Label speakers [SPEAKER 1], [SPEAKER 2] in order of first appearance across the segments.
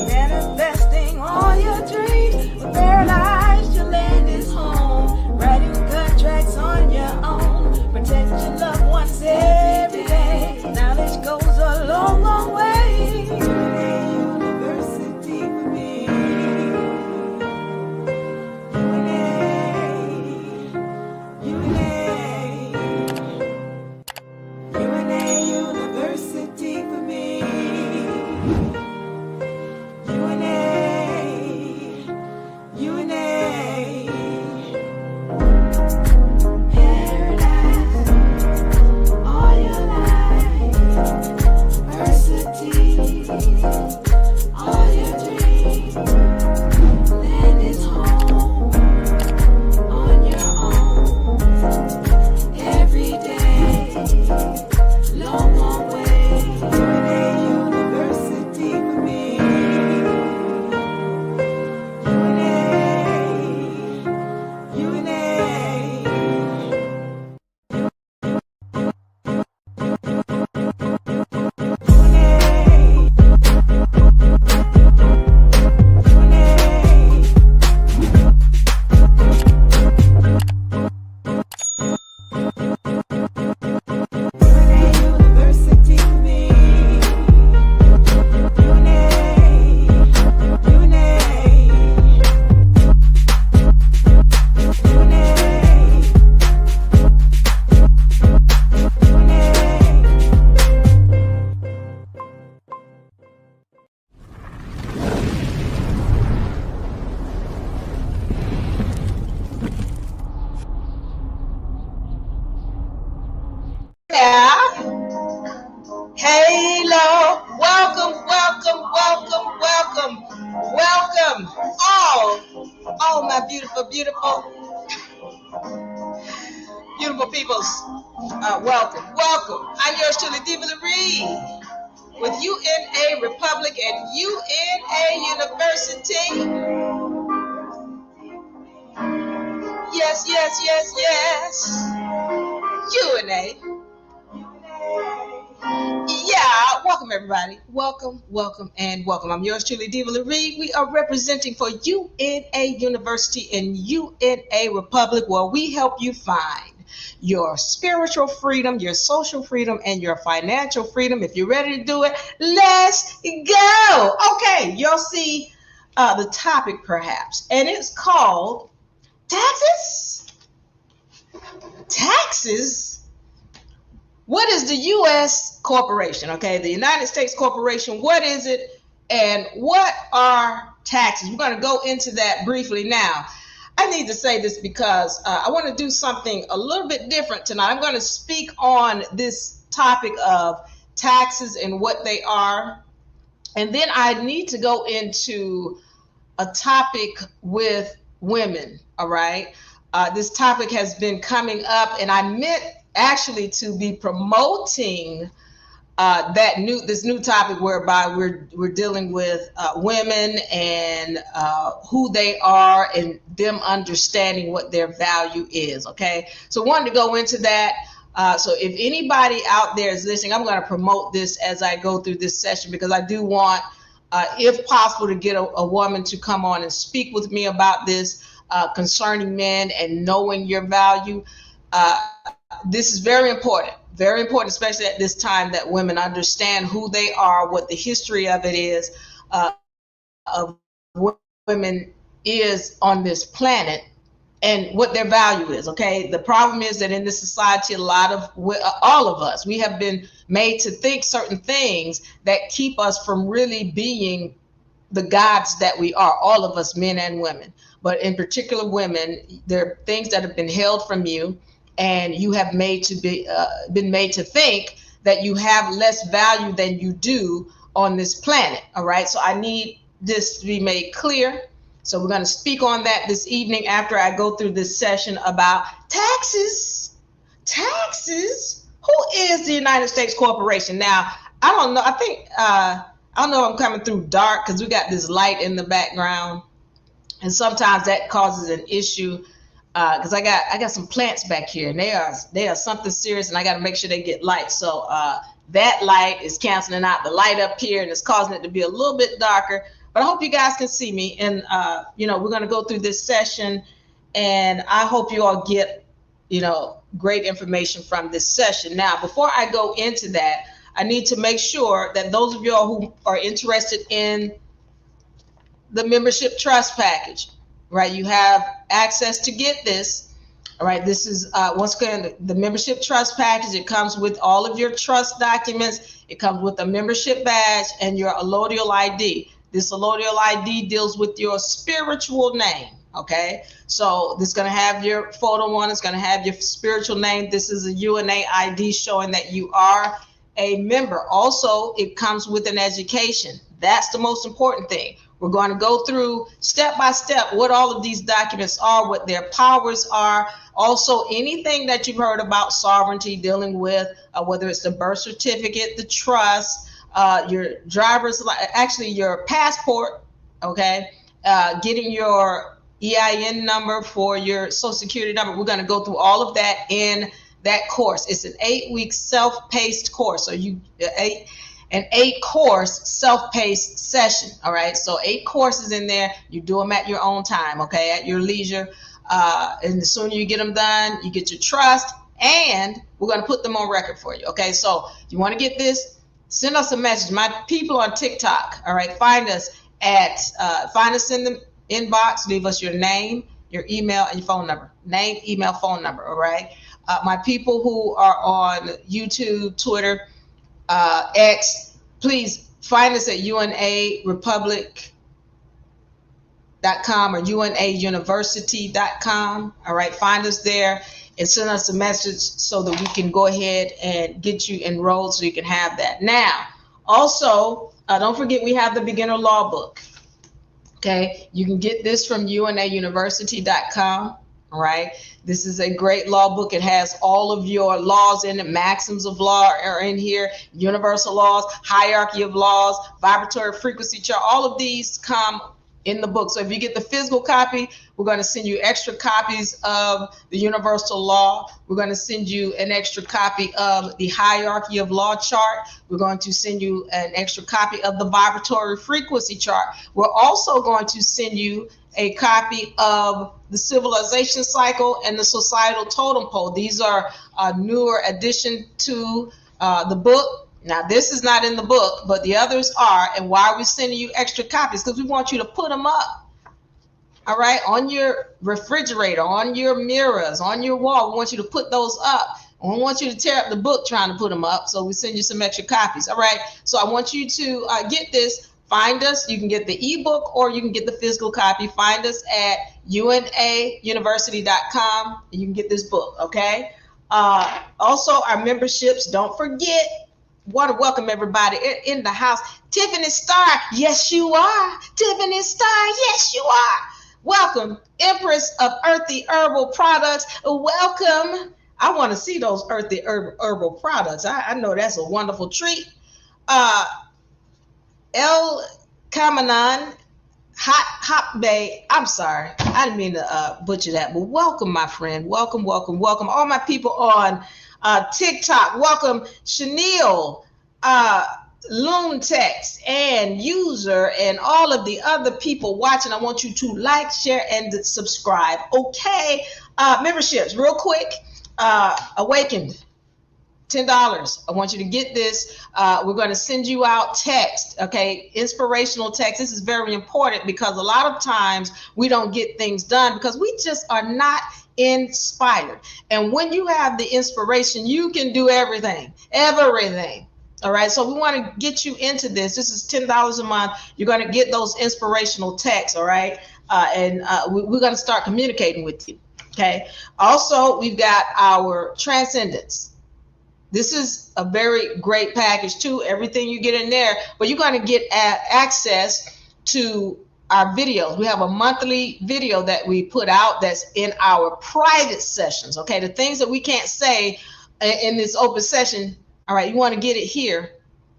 [SPEAKER 1] Manifesting all your dreams. With paradise, your land is home. Writing contracts on your own. Protect your loved ones every day. Knowledge goes a long, long way. University for me. UNA University for me.
[SPEAKER 2] Hello, welcome, all my beautiful peoples. Welcome. I'm yours truly, Diva Lyri, with UNA Republic and UNA University. Yes. UNA. Yeah, welcome everybody. Welcome. I'm yours truly, Diva Lyri. We are representing for UNA University and UNA Republic, where we help you find your spiritual freedom, your social freedom, and your financial freedom. If you're ready to do it, let's go. Okay, you'll see the topic perhaps, and it's called taxes. What is the U.S. corporation? Okay, the United States corporation, what is it, and what are taxes? We're going to go into that briefly now. I need to say this because I want to do something a little bit different tonight. I'm going to speak on this topic of taxes and what they are, and then I need to go into a topic with women, all right? This topic has been coming up, and I meant actually to be promoting this new topic whereby we're dealing with women and who they are and them understanding what their value is. Okay, so wanted to go into that. So if anybody out there is listening, I'm going to promote this as I go through this session, because I do want, if possible, to get a woman to come on and speak with me about this concerning men and knowing your value. This is very important, especially at this time, that women understand who they are, what the history of it is, of what women is on this planet, and what their value is. Okay, the problem is that in this society, all of us, we have been made to think certain things that keep us from really being the gods that we are, all of us, men and women. But in particular women, there are things that have been held from you, and you have been made to think that you have less value than you do on this planet. All right, so I need this to be made clear. So we're going to speak on that this evening after I go through this session about taxes. Who is the United States corporation? Now, I don't know. I don't know if I'm coming through dark because we got this light in the background, and sometimes that causes an issue because I got some plants back here, and they are something serious, and I got to make sure they get light. So that light is canceling out the light up here, and it's causing it to be a little bit darker. But I hope you guys can see me, and we're going to go through this session, and I hope you all get great information from this session. Now, before I go into that, I need to make sure that those of y'all who are interested in the membership trust package, right? You have access to get this. All right, this is once again the membership trust package. It comes with all of your trust documents. It comes with a membership badge and your allodial ID. This allodial ID deals with your spiritual name. Okay, so this is going to have your photo on. It's going to have your spiritual name. This is a UNA ID showing that you are a member. Also, it comes with an education. That's the most important thing. We're going to go through step by step what all of these documents are, what their powers are. Also, anything that you've heard about sovereignty dealing with, whether it's the birth certificate, the trust, your your passport, okay, getting your EIN number for your social security number. We're going to go through all of that in that course. It's an 8-week self-paced course. So an 8-course self-paced session. All right. So 8 courses in there. You do them at your own time. Okay. At your leisure. And the sooner you get them done, you get your trust, and we're going to put them on record for you. Okay. So you want to get this, send us a message. My people on TikTok. All right. Find us in the inbox. Leave us your name, your email, and your phone number. Name, email, phone number. All right. My people who are on YouTube, Twitter, X, please find us at unarepublic.com or unauniversity.com. All right, find us there and send us a message so that we can go ahead and get you enrolled so you can have that. Now, also, don't forget we have the beginner law book. Okay, you can get this from unauniversity.com. All right, this is a great law book. It has all of your laws in it. Maxims of law are in here, universal laws, hierarchy of laws, vibratory frequency chart. All of these come in the book. So if you get the physical copy, we're going to send you extra copies of the universal law. We're going to send you an extra copy of the hierarchy of law chart. We're going to send you an extra copy of the vibratory frequency chart. We're also going to send you a copy of the civilization cycle and the societal totem pole. These are a newer addition to the book. Now, this is not in the book, but the others are. And why are we sending you extra copies? Because we want you to put them up, all right, on your refrigerator, on your mirrors, on your wall. We want you to put those up. We don't want you to tear up the book trying to put them up. So we send you some extra copies, all right? So I want you to get this. Find us. You can get the ebook or you can get the physical copy. Find us at unauniversity.com and you can get this book, okay? Also, our memberships, don't forget, want to welcome everybody in the house. Tiffany Starr, yes, you are. Tiffany Starr, yes, you are. Welcome, Empress of Earthy Herbal Products. Welcome. I want to see those Earthy Herbal Products. I know that's a wonderful treat. El Kamanan Hot Bay. I'm sorry, I didn't mean to butcher that, but welcome, my friend. Welcome, welcome, welcome. All my people on TikTok. Welcome, Chenille, Loontex, and User, and all of the other people watching. I want you to like, share, and subscribe. Okay, memberships, real quick. Awakened. $10. I want you to get this. We're going to send you out text, okay? Inspirational text. This is very important because a lot of times we don't get things done because we just are not inspired. And when you have the inspiration, you can do everything, everything. All right. So we want to get you into this. This is $10 a month. You're going to get those inspirational texts. All right. We're going to start communicating with you. Okay. Also, we've got our Transcendence. This is a very great package too. Everything you get in there, but you're going to get access to our videos. We have a monthly video that we put out that's in our private sessions. Okay, the things that we can't say in this open session. All right, you want to get it here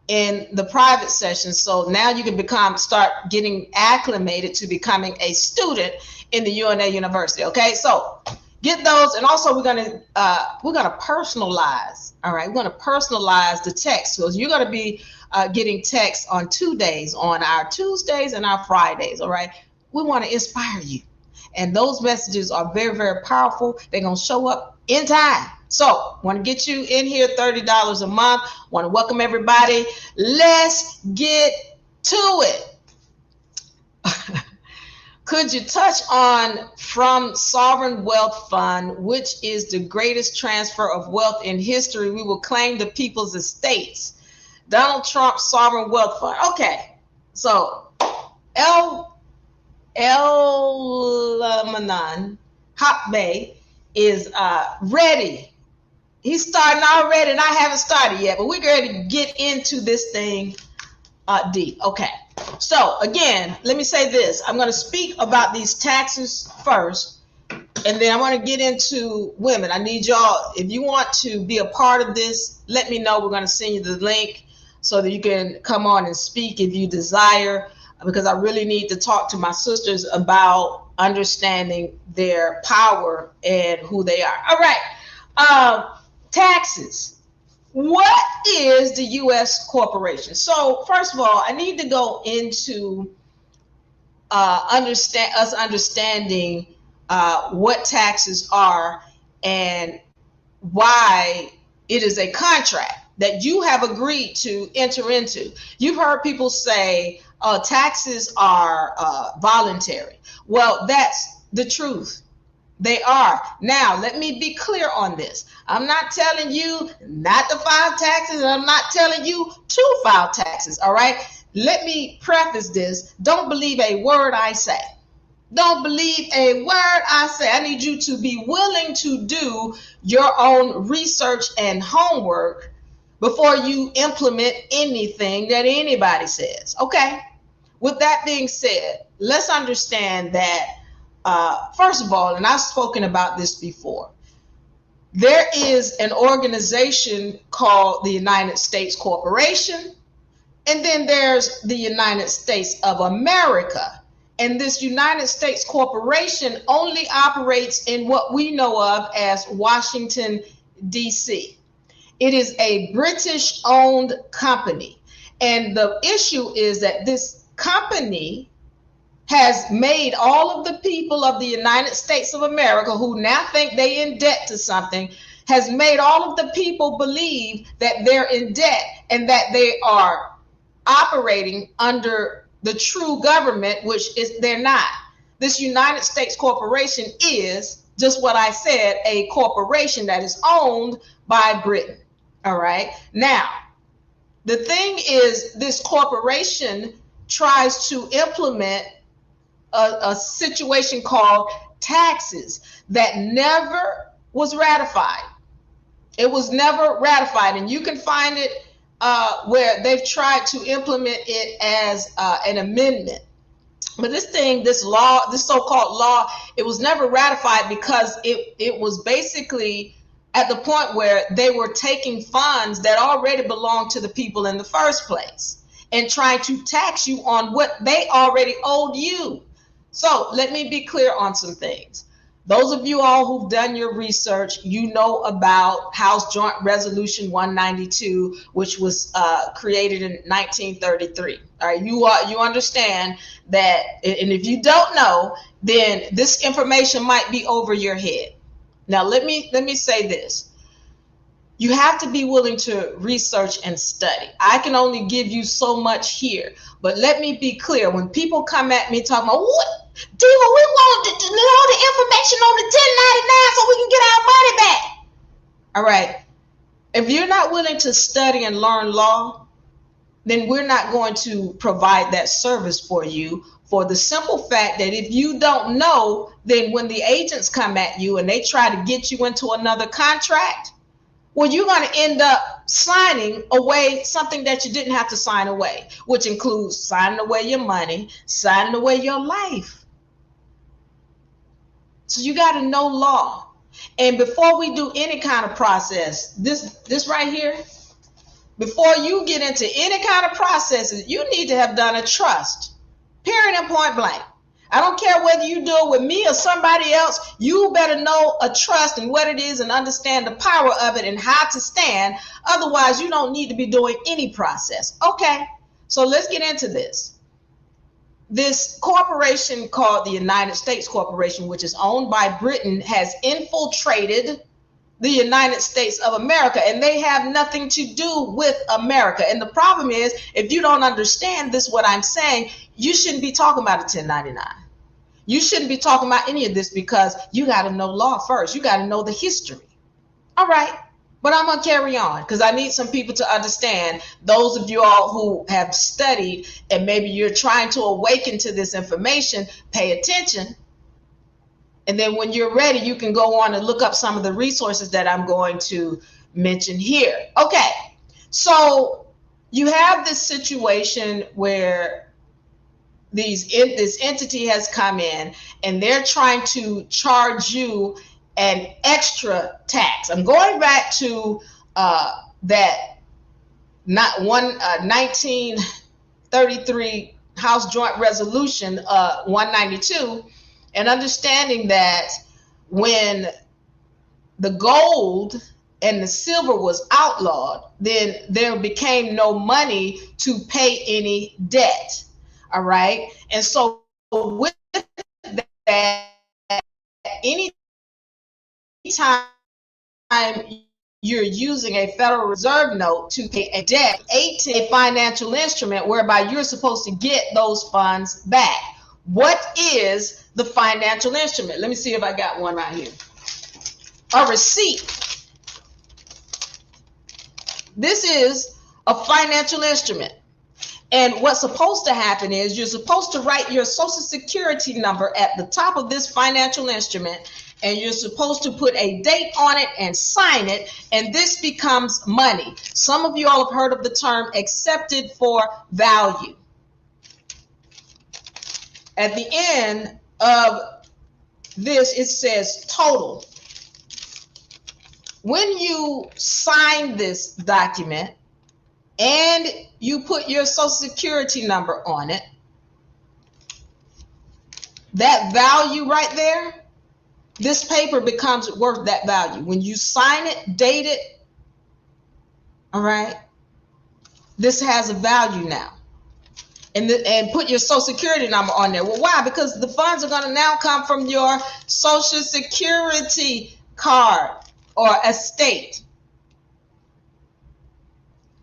[SPEAKER 2] in the private session. So now you can start getting acclimated to becoming a student in the UNA University. Okay, so Get those, and also we're gonna personalize. All right, we're gonna personalize the text, because you're gonna be getting text on 2 days, on our Tuesdays and our Fridays. All right, we want to inspire you, and those messages are very, very powerful. They're gonna show up in time. So, want to get you in here, $30 a month. Want to welcome everybody. Let's get to it. Could you touch on from Sovereign Wealth Fund, which is the greatest transfer of wealth in history? We will claim the people's estates. Donald Trump's Sovereign Wealth Fund. Okay, so Manan Hotbay is ready. He's starting already, and I haven't started yet, but we're ready to get into this thing deep. Okay. So again, let me say this. I'm going to speak about these taxes first, and then I want to get into women. I need y'all, if you want to be a part of this, let me know. We're going to send you the link so that you can come on and speak if you desire, because I really need to talk to my sisters about understanding their power and who they are. All right. Taxes. What is the U.S. corporation? So first of all, I need to go into understanding what taxes are and why it is a contract that you have agreed to enter into. You've heard people say taxes are voluntary. Well, that's the truth. They are. Now, let me be clear on this. I'm not telling you not to file taxes, and I'm not telling you to file taxes, all right? Let me preface this. Don't believe a word I say. Don't believe a word I say. I need you to be willing to do your own research and homework before you implement anything that anybody says, okay? With that being said, let's understand that first of all, and I've spoken about this before, there is an organization called the United States Corporation, and then there's the United States of America. And this United States Corporation only operates in what we know of as Washington, D.C. It is a British-owned company. And the issue is that this company has made all of the people of the United States of America who now think they're in debt to something, has made all of the people believe that they're in debt and that they are operating under the true government, which is they're not. This United States Corporation is just what I said, a corporation that is owned by Britain. All right. Now, the thing is, this corporation tries to implement a situation called taxes that never was ratified. It was never ratified, and you can find it where they've tried to implement it as an amendment. But this law, this so-called law, it was never ratified because it was basically at the point where they were taking funds that already belonged to the people in the first place and trying to tax you on what they already owed you. So let me be clear on some things. Those of you all who've done your research, you know about House Joint Resolution 192, which was created in 1933. All right, you understand that, and if you don't know, then this information might be over your head. Now, let me say this. You have to be willing to research and study. I can only give you so much here, but let me be clear. When people come at me talking about, what, Diva, we want to know the information on the 1099 so we can get our money back. All right. If you're not willing to study and learn law, then we're not going to provide that service for you, for the simple fact that if you don't know, then when the agents come at you and they try to get you into another contract, well, you're going to end up signing away something that you didn't have to sign away, which includes signing away your money, signing away your life. So you got to know law. And before we do any kind of process, this right here, before you get into any kind of processes, you need to have done a trust, period and point blank. I don't care whether you do it with me or somebody else. You better know a trust and what it is and understand the power of it and how to stand. Otherwise, you don't need to be doing any process. Okay, so let's get into this. This corporation called the United States Corporation, which is owned by Britain, has infiltrated the United States of America, and they have nothing to do with America. And the problem is, if you don't understand this, what I'm saying, you shouldn't be talking about a 1099. You shouldn't be talking about any of this because you got to know law first. You got to know the history. All right. But I'm going to carry on because I need some people to understand. Those of you all who have studied and maybe you're trying to awaken to this information, pay attention. And then when you're ready, you can go on and look up some of the resources that I'm going to mention here. Okay. So you have this situation where this entity has come in and they're trying to charge you an extra tax. I'm going back to that 1933 House Joint Resolution 192, and understanding that when the gold and the silver was outlawed, then there became no money to pay any debt. All right. And so with that, any time you're using a Federal Reserve note to pay a debt, a financial instrument whereby you're supposed to get those funds back. What is the financial instrument? Let me see if I got one right here. A receipt. This is a financial instrument. And what's supposed to happen is you're supposed to write your Social Security number at the top of this financial instrument, and you're supposed to put a date on it and sign it, and this becomes money. Some of you all have heard of the term accepted for value. At the end of this, it says total. When you sign this document and you put your Social Security number on it, that value right there, this paper becomes worth that value. When you sign it, date it, all right, this has a value now. And put your Social Security number on there. Well, why? Because the funds are going to now come from your Social Security card or estate.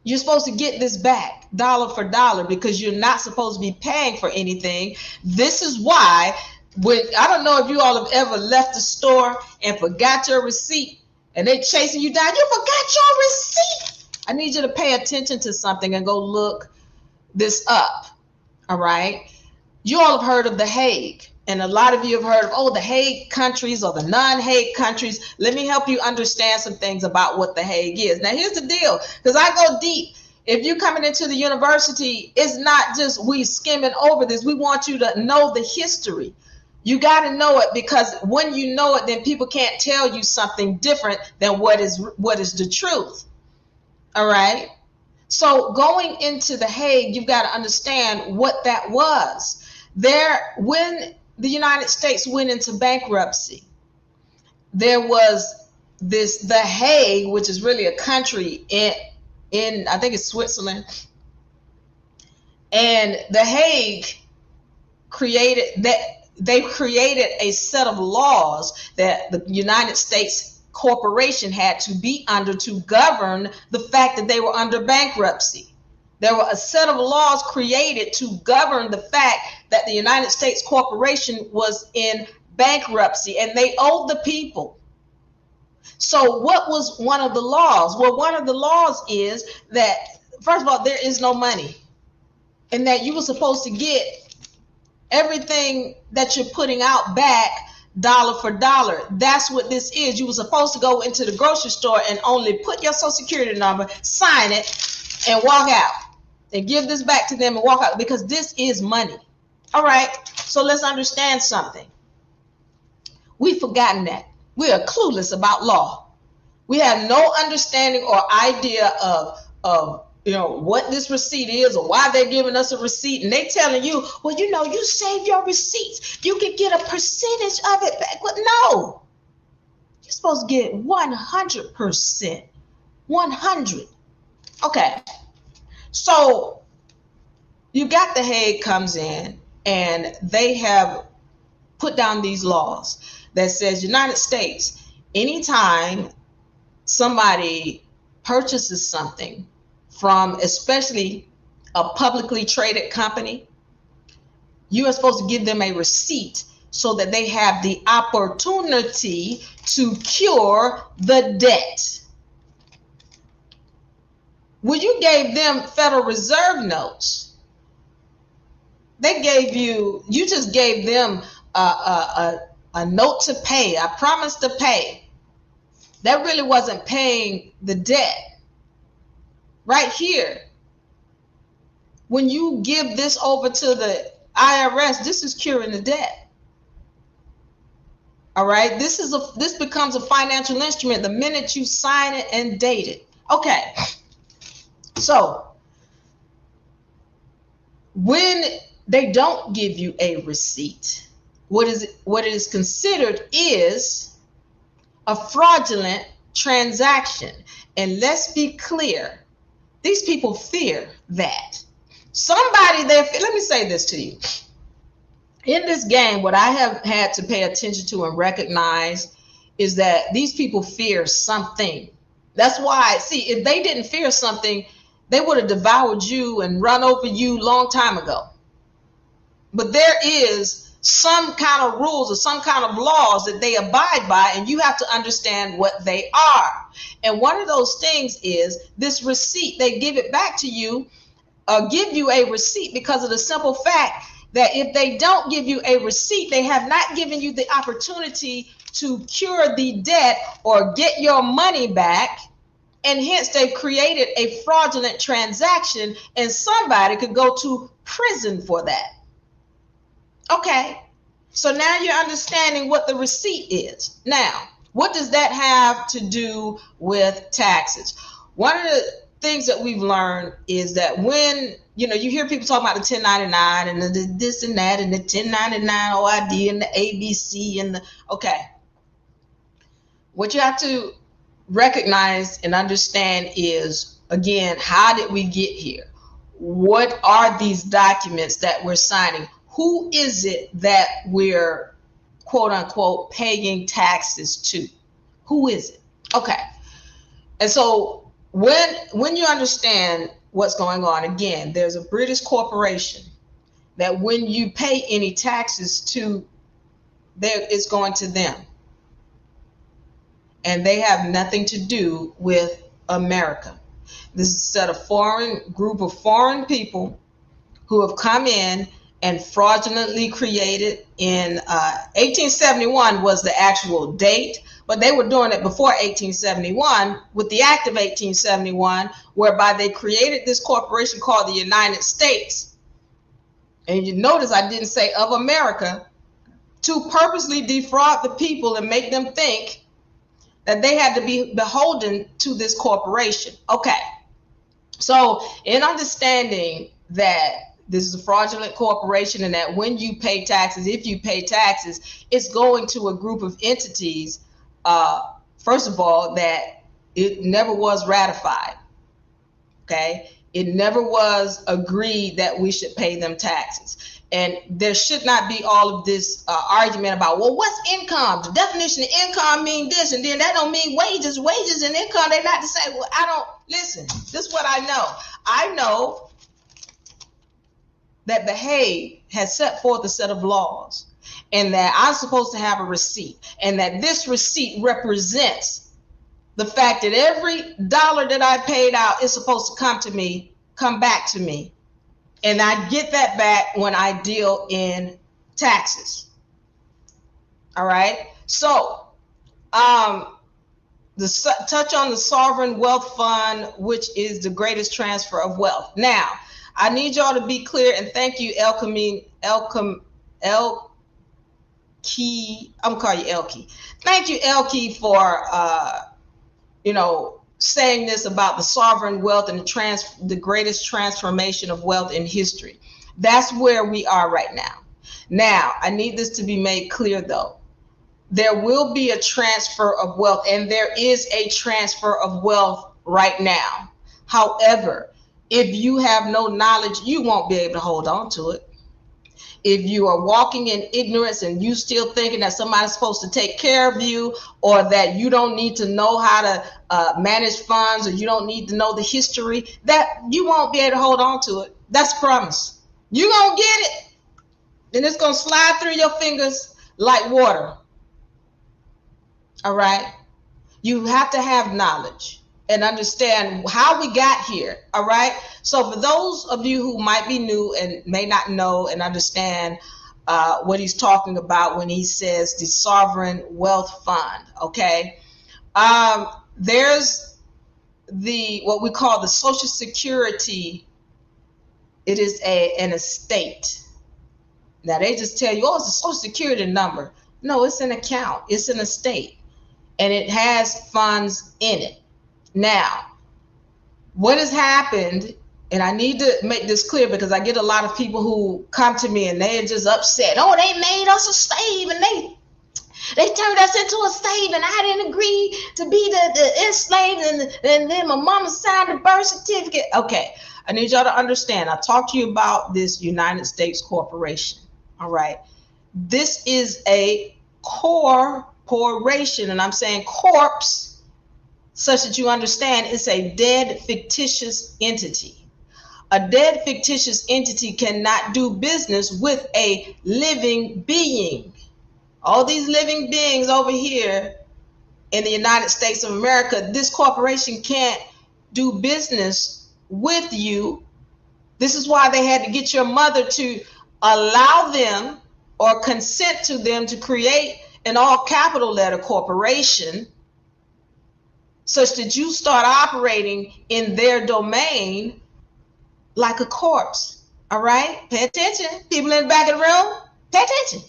[SPEAKER 2] You're supposed to get this back dollar for dollar because you're not supposed to be paying for anything. This is why, I don't know if you all have ever left the store and forgot your receipt and they chasing you down. You forgot your receipt. I need you to pay attention to something and go look this up. All right. You all have heard of The Hague. And a lot of you have heard of, the Hague countries or the non-Hague countries. Let me help you understand some things about what The Hague is. Now, here's the deal, because I go deep. If you're coming into the university, it's not just we skimming over this. We want you to know the history. You got to know it, because when you know it, then people can't tell you something different than what is the truth. All right. So going into The Hague, you've got to understand what that was. When the United States went into bankruptcy, there was The Hague, which is really a country in I think it's Switzerland. And The Hague created a set of laws that the United States Corporation had to be under to govern the fact that they were under bankruptcy. There were a set of laws created to govern the fact that the United States Corporation was in bankruptcy and they owed the people. So what was one of the laws? Well, one of the laws is that, first of all, there is no money, and that you were supposed to get everything that you're putting out back dollar for dollar. That's what this is. You were supposed to go into the grocery store and only put your Social Security number, sign it, and walk out and give this back to them and walk out, because this is money. All right. So let's understand something. We've forgotten that. We are clueless about law. We have no understanding or idea of what this receipt is or why they're giving us a receipt, and they telling you, well, you save your receipts, you can get a percentage of it back. But no, you're supposed to get 100%. 100. Okay, so you got the Hague comes in, and they have put down these laws that says United States, anytime somebody purchases something from especially a publicly traded company, you are supposed to give them a receipt so that they have the opportunity to cure the debt. When you gave them Federal Reserve notes, you just gave them a note to pay, a promise to pay. That really wasn't paying the debt. Right here, when you give this over to the IRS, this is curing the debt. All right, this becomes a financial instrument the minute you sign it and date it. Okay, so when they don't give you a receipt, what is considered is a fraudulent transaction. And let's be clear, these people fear that. Let me say this to you. In this game, what I have had to pay attention to and recognize is that these people fear something. That's why, see, if they didn't fear something, they would have devoured you and run over you long time ago. But there is some kind of rules or some kind of laws that they abide by, and you have to understand what they are. And one of those things is this receipt. They give it back to you, give you a receipt, because of the simple fact that if they don't give you a receipt, they have not given you the opportunity to cure the debt or get your money back. And hence they've created a fraudulent transaction, and somebody could go to prison for that. Okay, so now you're understanding what the receipt is. Now, what does that have to do with taxes? One of the things that we've learned is that when, you hear people talk about the 1099 and the this and that and the 1099 OID and the ABC and okay. What you have to recognize and understand is, again, how did we get here? What are these documents that we're signing? Who is it that we're, quote unquote, paying taxes to? Who is it? Okay. And so when you understand what's going on, again, there's a British corporation that when you pay any taxes to, it's going to them. And they have nothing to do with America. This is a set of group of foreign people who have come in and fraudulently created in 1871 was the actual date, but they were doing it before 1871 with the Act of 1871, whereby they created this corporation called the United States. And you notice I didn't say of America, to purposely defraud the people and make them think that they had to be beholden to this corporation. Okay, so in understanding that this is a fraudulent corporation and that when you pay taxes, if you pay taxes, it's going to a group of entities, first of all, that it never was ratified, okay? It never was agreed that we should pay them taxes. And there should not be all of this argument about, well, what's income? The definition of income means this, and then that don't mean wages. Wages and income, they're not the same. Well, listen, this is what I know. I know that the Hague has set forth a set of laws, and that I'm supposed to have a receipt, and that this receipt represents the fact that every dollar that I paid out is supposed to come back to me. And I get that back when I deal in taxes. All right. So, touch on the sovereign wealth fund, which is the greatest transfer of wealth. Now, I need y'all to be clear, and thank you, Elkie. I'm gonna call you Elkie. Thank you, Elkie, for saying this about the sovereign wealth and the greatest transformation of wealth in history. That's where we are right now. Now, I need this to be made clear though. There will be a transfer of wealth, and there is a transfer of wealth right now. However, if you have no knowledge, you won't be able to hold on to it. If you are walking in ignorance and you still thinking that somebody's supposed to take care of you, or that you don't need to know how to manage funds, or you don't need to know the history, that you won't be able to hold on to it. That's a promise. You're going to get it, and it's going to slide through your fingers like water. All right? You have to have knowledge and understand how we got here. All right? So for those of you who might be new and may not know and understand what he's talking about when he says the sovereign wealth fund, okay? There's what we call the Social Security. It is an estate. Now they just tell you, oh, it's a Social Security number. No, it's an account. It's an estate, and it has funds in it. Now, what has happened, and I need to make this clear because I get a lot of people who come to me and they're just upset. Oh, they made us a slave, and they turned us into a slave, and I didn't agree to be the enslaved, and then my mama signed the birth certificate. Okay, I need y'all to understand. I talked to you about this United States corporation. All right, this is a corporation, and I'm saying corpse, such that you understand it's a dead fictitious entity. A dead fictitious entity cannot do business with a living being. All these living beings over here in the United States of America, this corporation can't do business with you. This is why they had to get your mother to allow them or consent to them to create an all capital letter corporation, such that you start operating in their domain like a corpse. All right? Pay attention. People in the back of the room, pay attention.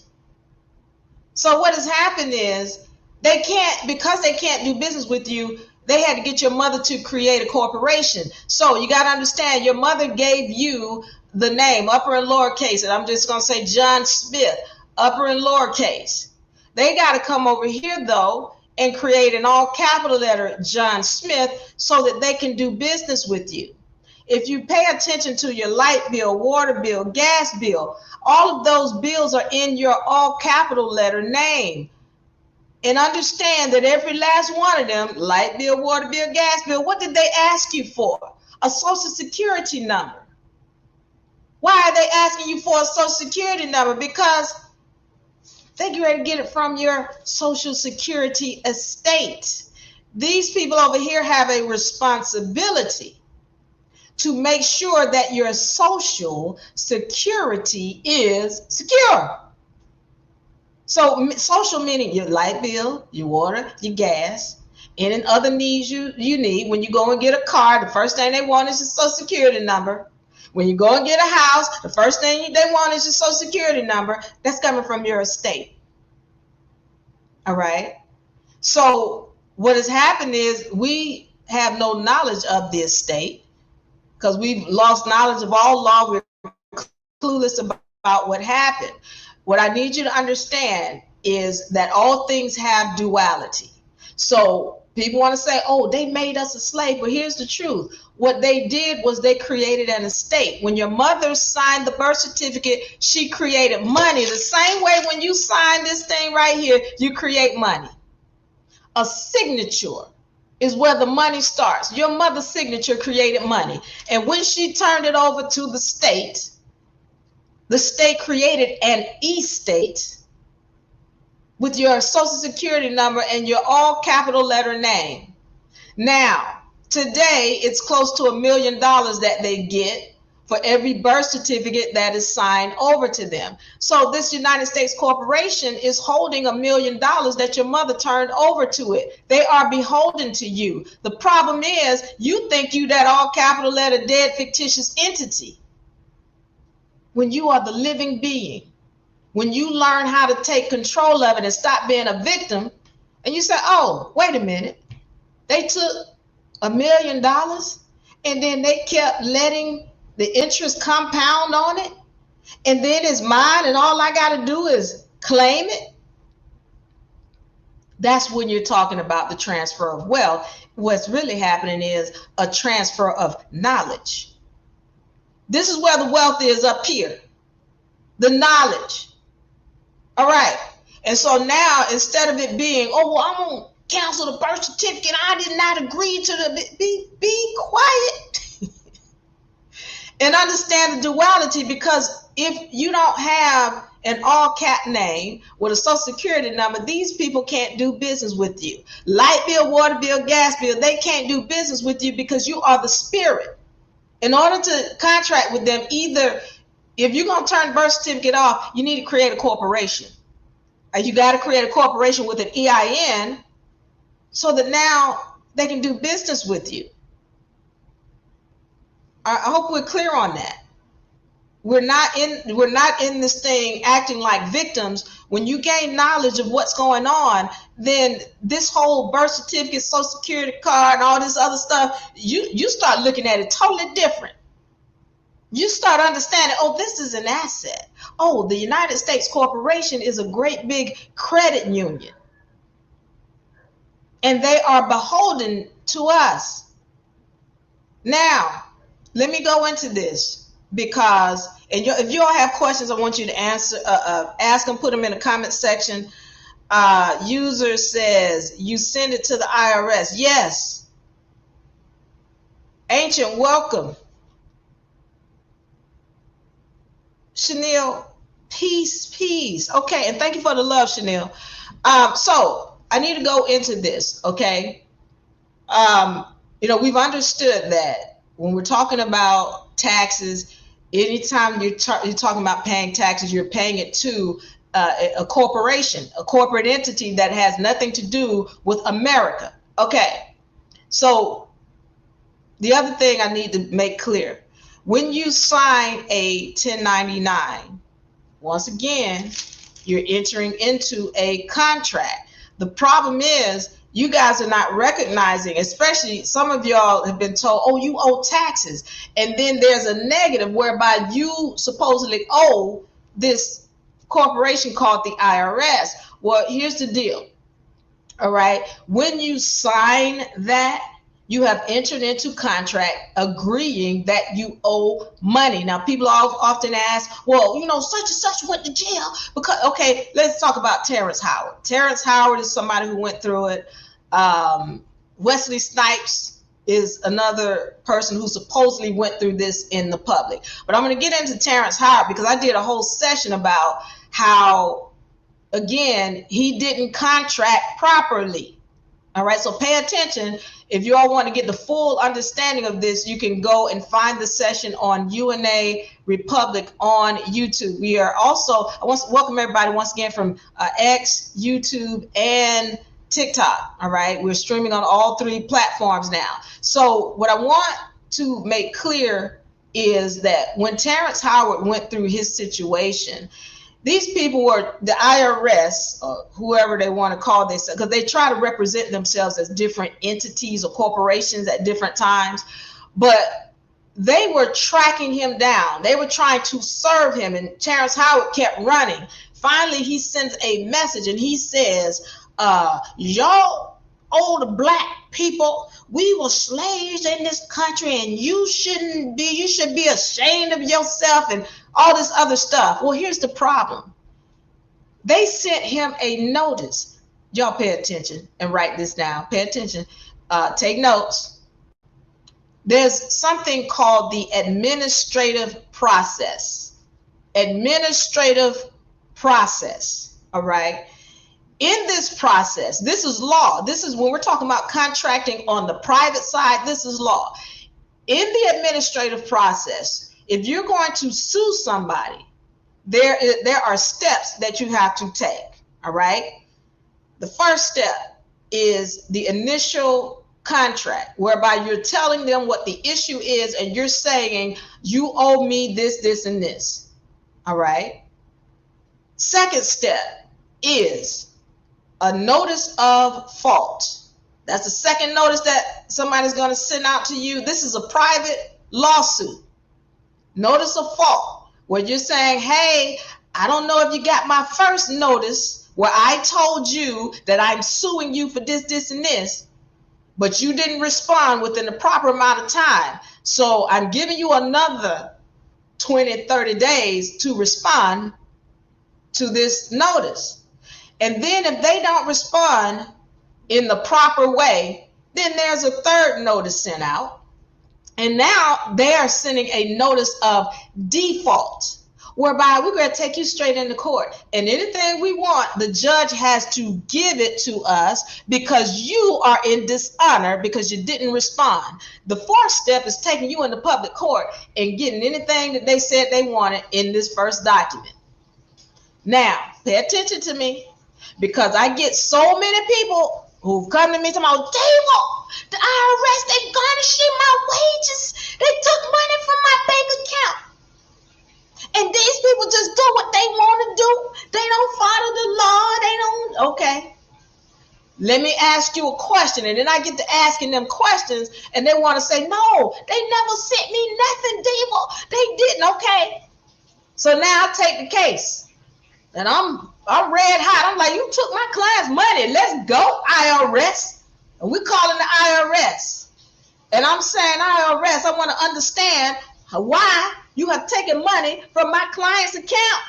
[SPEAKER 2] So what has happened is because they can't do business with you, they had to get your mother to create a corporation. So you got to understand, your mother gave you the name, upper and lowercase, and I'm just going to say John Smith, upper and lowercase. They got to come over here, though, and create an all capital letter John Smith so that they can do business with you. If you pay attention to your light bill, water bill, gas bill, all of those bills are in your all capital letter name. And understand that every last one of them, light bill, water bill, gas bill, what did they ask you for? A Social Security number. Why are they asking you for a Social Security number? Because they get ready to get it from your Social Security estate. These people over here have a responsibility to make sure that your Social Security is secure. So social meaning your light bill, your water, your gas, and other needs you need. When you go and get a car, the first thing they want is your Social Security number. When you go and get a house, the first thing they want is your Social Security number. That's coming from your estate. All right? So what has happened is we have no knowledge of the estate because we've lost knowledge of all law. We're clueless about what happened. What I need you to understand is that all things have duality. So people want to say, oh, they made us a slave. But here's the truth. What they did was they created an estate. When your mother signed the birth certificate, she created money. The same way when you sign this thing right here, you create money. A signature is where the money starts. Your mother's signature created money. And when she turned it over to the state created an estate with your Social Security number and your all capital letter name. Now, today, it's close to $1 million that they get for every birth certificate that is signed over to them. So this United States corporation is holding $1 million that your mother turned over to it. They are beholden to you. The problem is you think you that all capital letter dead fictitious entity. When you are the living being, when you learn how to take control of it and stop being a victim, and you say, oh, wait a minute, they took $1 million, and then they kept letting the interest compound on it, and then it's mine and all I got to do is claim it. That's when you're talking about the transfer of wealth. What's really happening is a transfer of knowledge. This is where the wealth is, up here, the knowledge. All right. And so now, instead of it being, oh, well, I'm going to cancel the birth certificate, I did not agree to the, be quiet and understand the duality, because if you don't have an all cap name with a social security number, these people can't do business with you. Light bill, water bill, gas bill, they can't do business with you because you are the spirit. In order to contract with them, either if you're going to turn the birth certificate off, you need to create a corporation. You got to create a corporation with an EIN so that now they can do business with you. I hope we're clear on that. We're not in this thing acting like victims. When you gain knowledge of what's going on, then this whole birth certificate, social security card, and all this other stuff, you start looking at it totally different. You start understanding, oh, this is an asset. Oh, the United States Corporation is a great big credit union, and they are beholden to us. Now, let me go into this. Because, and if you all have questions, I want you to answer, ask them, put them in the comment section. User says, you send it to the IRS. Yes. Ancient, welcome. Chanel, peace. Okay, and thank you for the love, Chanel. So I need to go into this, okay? We've understood that when we're talking about taxes, anytime you're talking about paying taxes, you're paying it to a corporation, a corporate entity that has nothing to do with America. Okay, so the other thing I need to make clear, when you sign a 1099, once again, you're entering into a contract. The problem is, you guys are not recognizing, especially some of y'all have been told, oh, you owe taxes. And then there's a negative whereby you supposedly owe this corporation called the IRS. Well, here's the deal. All right. When you sign that, you have entered into contract agreeing that you owe money. Now, people often ask, well, such and such went to jail because, okay, let's talk about Terrence Howard. Terrence Howard is somebody who went through it. Wesley Snipes is another person who supposedly went through this in the public. But I'm going to get into Terrence Howard because I did a whole session about how, again, he didn't contract properly. All right, so pay attention. If you all want to get the full understanding of this, you can go and find the session on UNA Republic on YouTube. We are also, I want to welcome everybody once again from X, YouTube, and TikTok. All right, we're streaming on all three platforms now. So what I want to make clear is that when Terrence Howard went through his situation, these people were the IRS, or whoever they want to call themselves, because they try to represent themselves as different entities or corporations at different times, but they were tracking him down. They were trying to serve him, and Terrence Howard kept running. Finally, he sends a message, and he says, y'all old black people, we were slaves in this country, and you should be ashamed of yourself and all this other stuff. Well, here's the problem. They sent him a notice. Y'all pay attention and write this down. Pay attention. Take notes. There's something called the administrative process. Administrative process. All right. In this process, this is law. This is when we're talking about contracting on the private side, this is law. In the administrative process, if you're going to sue somebody, there are steps that you have to take, all right? The first step is the initial contract, whereby you're telling them what the issue is and you're saying, you owe me this, this, and this, all right? Second step is a notice of fault. That's the second notice that somebody's going to send out to you. This is a private lawsuit. Notice of fault, where you're saying, hey, I don't know if you got my first notice where I told you that I'm suing you for this, this, and this, but you didn't respond within the proper amount of time. So I'm giving you another 20, 30 days to respond to this notice. And then if they don't respond in the proper way, then there's a third notice sent out. And now they are sending a notice of default, whereby we're going to take you straight into court. And anything we want, the judge has to give it to us because you are in dishonor because you didn't respond. The fourth step is taking you into public court and getting anything that they said they wanted in this first document. Now, pay attention to me, because I get so many people who've come to me talking about, Diva, the IRS, they garnishing my wages. They took money from my bank account. And these people just do what they want to do. They don't follow the law. They don't. Okay. Let me ask you a question. And then I get to asking them questions and they want to say, no, they never sent me nothing, Diva. They didn't. Okay. So now I take the case. And I'm red hot. I'm like, you took my client's money. Let's go, IRS. And we're calling the IRS. And I'm saying, IRS, I want to understand why you have taken money from my client's account.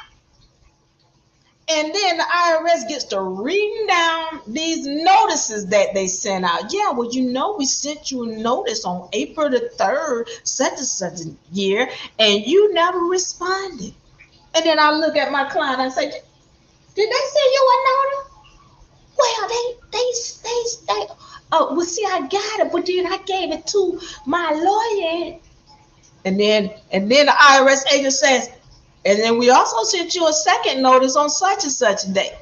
[SPEAKER 2] And then the IRS gets to reading down these notices that they sent out. Yeah, well, you know, we sent you a notice on April the 3rd, such and such a year, and you never responded. And then I look at my client and I say, did they send you a notice? Well, they oh, well, see, I got it, but then I gave it to my lawyer. And then the IRS agent says, and then we also sent you a second notice on such and such a day.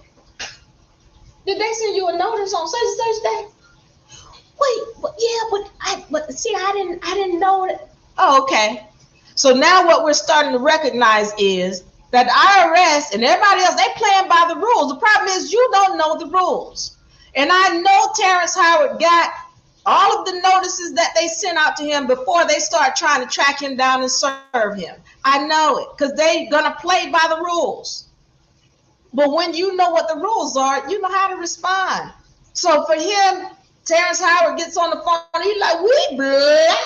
[SPEAKER 2] Did they send you a notice on such and such day? Wait, but yeah, but see, I didn't know that. Oh, okay. So now what we're starting to recognize is that the IRS and everybody else, they playing by the rules. The problem is you don't know the rules. And I know Terrence Howard got all of the notices that they sent out to him before they start trying to track him down and serve him. I know it, because they're going to play by the rules. But when you know what the rules are, you know how to respond. So for him, Terrence Howard gets on the phone, he's like, we black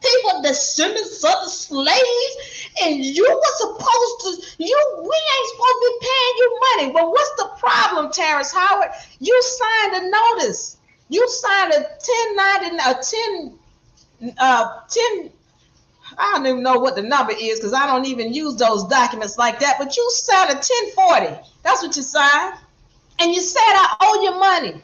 [SPEAKER 2] people, descendants of the slaves, and you were supposed to, we ain't supposed to be paying you money. But what's the problem, Terrence Howard? You signed a notice. You signed a 10, I don't even know what the number is because I don't even use those documents like that, but you signed a 1040. That's what you signed. And you said, I owe you money.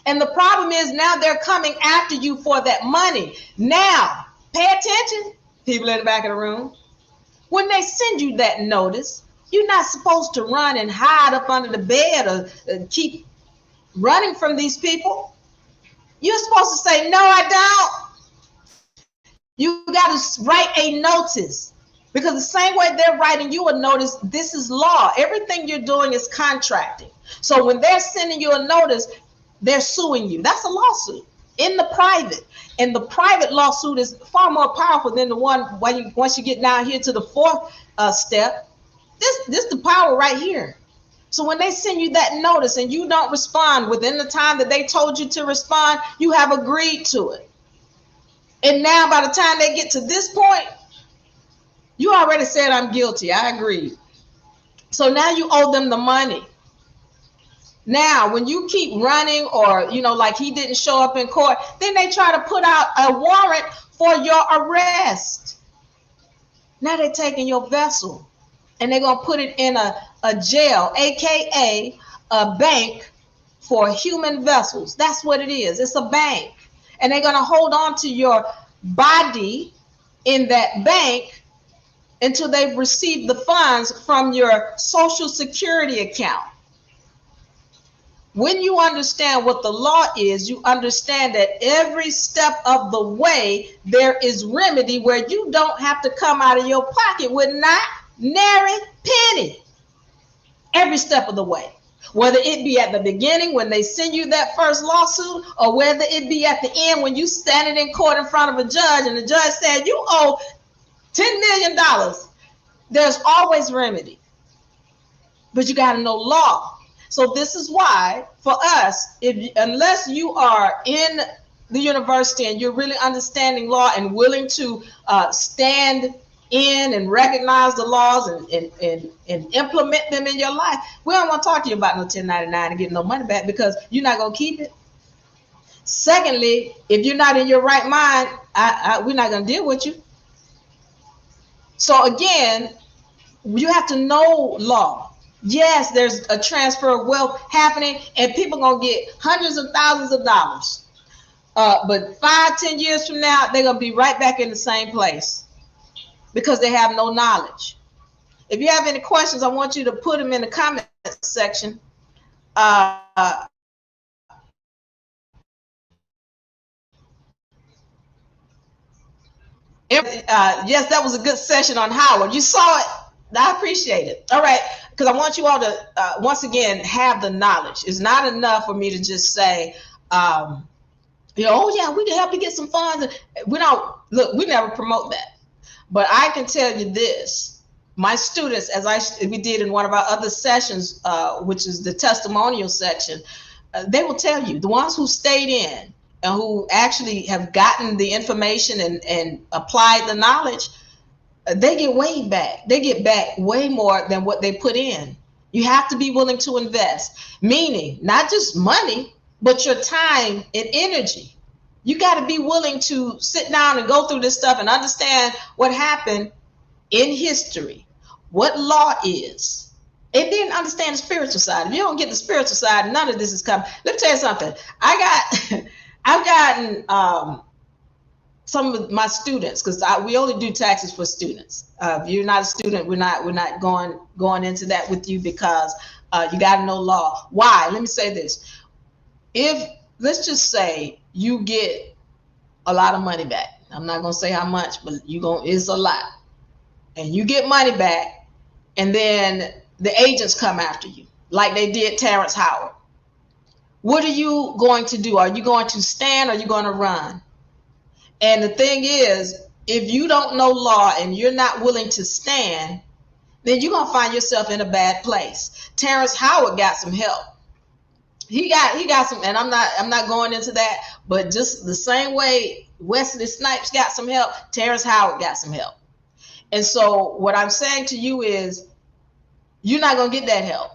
[SPEAKER 2] And the problem is now they're coming after you for that money. Now, pay attention, people in the back of the room. When they send you that notice, you're not supposed to run and hide up under the bed or keep running from these people. You're supposed to say, no, I don't. You got to write a notice, because the same way they're writing you a notice, this is law. Everything you're doing is contracting. So when they're sending you a notice, they're suing you. That's a lawsuit in the private. And the private lawsuit is far more powerful than the one when once you get down here to the fourth step. This the power right here. So when they send you that notice and you don't respond within the time that they told you to respond, you have agreed to it. And now by the time they get to this point, you already said, I'm guilty. I agree. So now you owe them the money. Now, when you keep running or, like he didn't show up in court, then they try to put out a warrant for your arrest. Now they're taking your vessel and they're going to put it in a jail, AKA a bank for human vessels. That's what it is. It's a bank. And they're going to hold on to your body in that bank until they've received the funds from your Social Security account. When you understand what the law is, you understand that every step of the way there is remedy where you don't have to come out of your pocket with not nary penny. Every step of the way. Whether it be at the beginning when they send you that first lawsuit, or whether it be at the end when you standing in court in front of a judge and the judge said you owe $10 million, there's always remedy. But you got to know law. So this is why for us, unless you are in the university and you're really understanding law and willing to stand in and recognize the laws and implement them in your life, we don't want to talk to you about no 1099 and getting no money back, because you're not going to keep it. Secondly, if you're not in your right mind, we're not going to deal with you. So again, you have to know law. Yes, there's a transfer of wealth happening and people are going to get hundreds of thousands of dollars. But 5-10 years from now, they're going to be right back in the same place because they have no knowledge. If you have any questions, I want you to put them in the comment section. Yes, that was a good session on Howard. You saw it. I appreciate it. All right, because I want you all to, once again, have the knowledge. It's not enough for me to just say, oh, yeah, we can help you get some funds. We don't, look, we never promote that. But I can tell you this. My students, as we did in one of our other sessions, which is the testimonial section, they will tell you, the ones who stayed in and who actually have gotten the information and applied the knowledge, they get way back. They get back way more than what they put in. You have to be willing to invest, meaning not just money, but your time and energy. You got to be willing to sit down and go through this stuff and understand what happened in history, what law is. And then understand the spiritual side. If you don't get the spiritual side, none of this is coming. Let me tell you something. I've gotten some of my students, because we only do taxes for students. If you're not a student, we're not going into that with you, because you got to know law. Why? Let me say this. If, let's just say you get a lot of money back. I'm not going to say how much, but it's a lot. And you get money back, and then the agents come after you, like they did Terrence Howard. What are you going to do? Are you going to stand, or are you going to run? And the thing is, if you don't know law and you're not willing to stand, then you're going to find yourself in a bad place. Terrence Howard got some help. He got some, and I'm not going into that, but just the same way Wesley Snipes got some help, Terrence Howard got some help. And so what I'm saying to you is, you're not going to get that help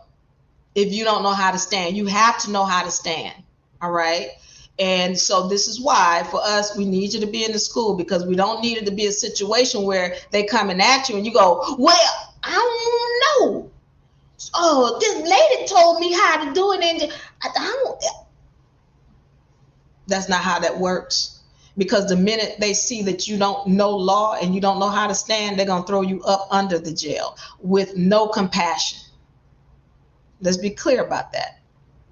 [SPEAKER 2] if you don't know how to stand. You have to know how to stand. All right. And so this is why for us, we need you to be in the school, because we don't need it to be a situation where they coming at you and you go, well, I don't know. Oh, this lady told me how to do it. And that's not how that works. Because the minute they see that you don't know law and you don't know how to stand, they're going to throw you up under the jail with no compassion. Let's be clear about that.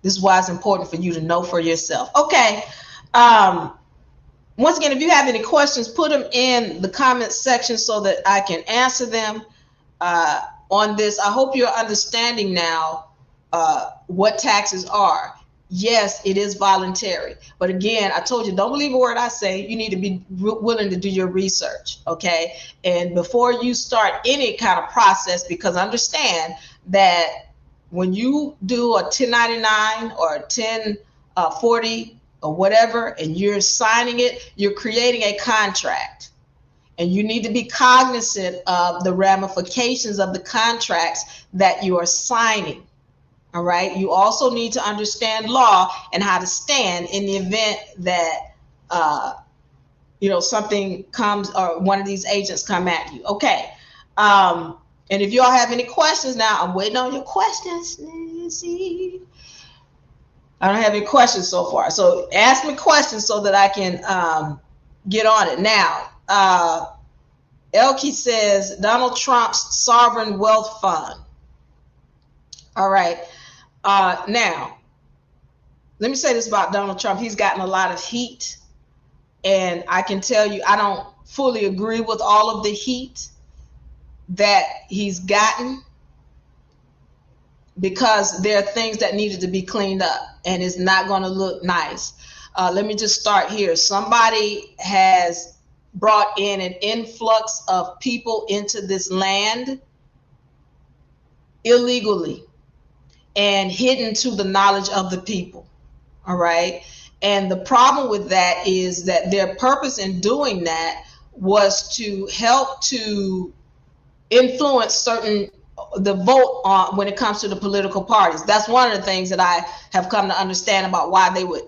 [SPEAKER 2] This is why it's important for you to know for yourself. Okay. Once again, if you have any questions, put them in the comment section so that I can answer them on this. I hope you're understanding now what taxes are. Yes, it is voluntary. But again, I told you, don't believe a word I say. You need to be willing to do your research, okay? And before you start any kind of process, because understand that when you do a 1099 or a 1040 or whatever, and you're signing it, you're creating a contract. And you need to be cognizant of the ramifications of the contracts that you are signing. All right. You also need to understand law and how to stand in the event that, something comes, or one of these agents come at you. Okay. And if you all have any questions now, I'm waiting on your questions. Let's see. I don't have any questions so far. So ask me questions so that I can get on it. Now, Elke says Donald Trump's sovereign wealth fund. All right. Now, let me say this about Donald Trump. He's gotten a lot of heat, and I can tell you I don't fully agree with all of the heat that he's gotten. because there are things that needed to be cleaned up, and it's not going to look nice. Let me just start here. Somebody has brought in an influx of people into this land illegally and hidden to the knowledge of the people. All right. And the problem with that is that their purpose in doing that was to help to influence the vote on when it comes to the political parties. That's one of the things that I have come to understand about why they would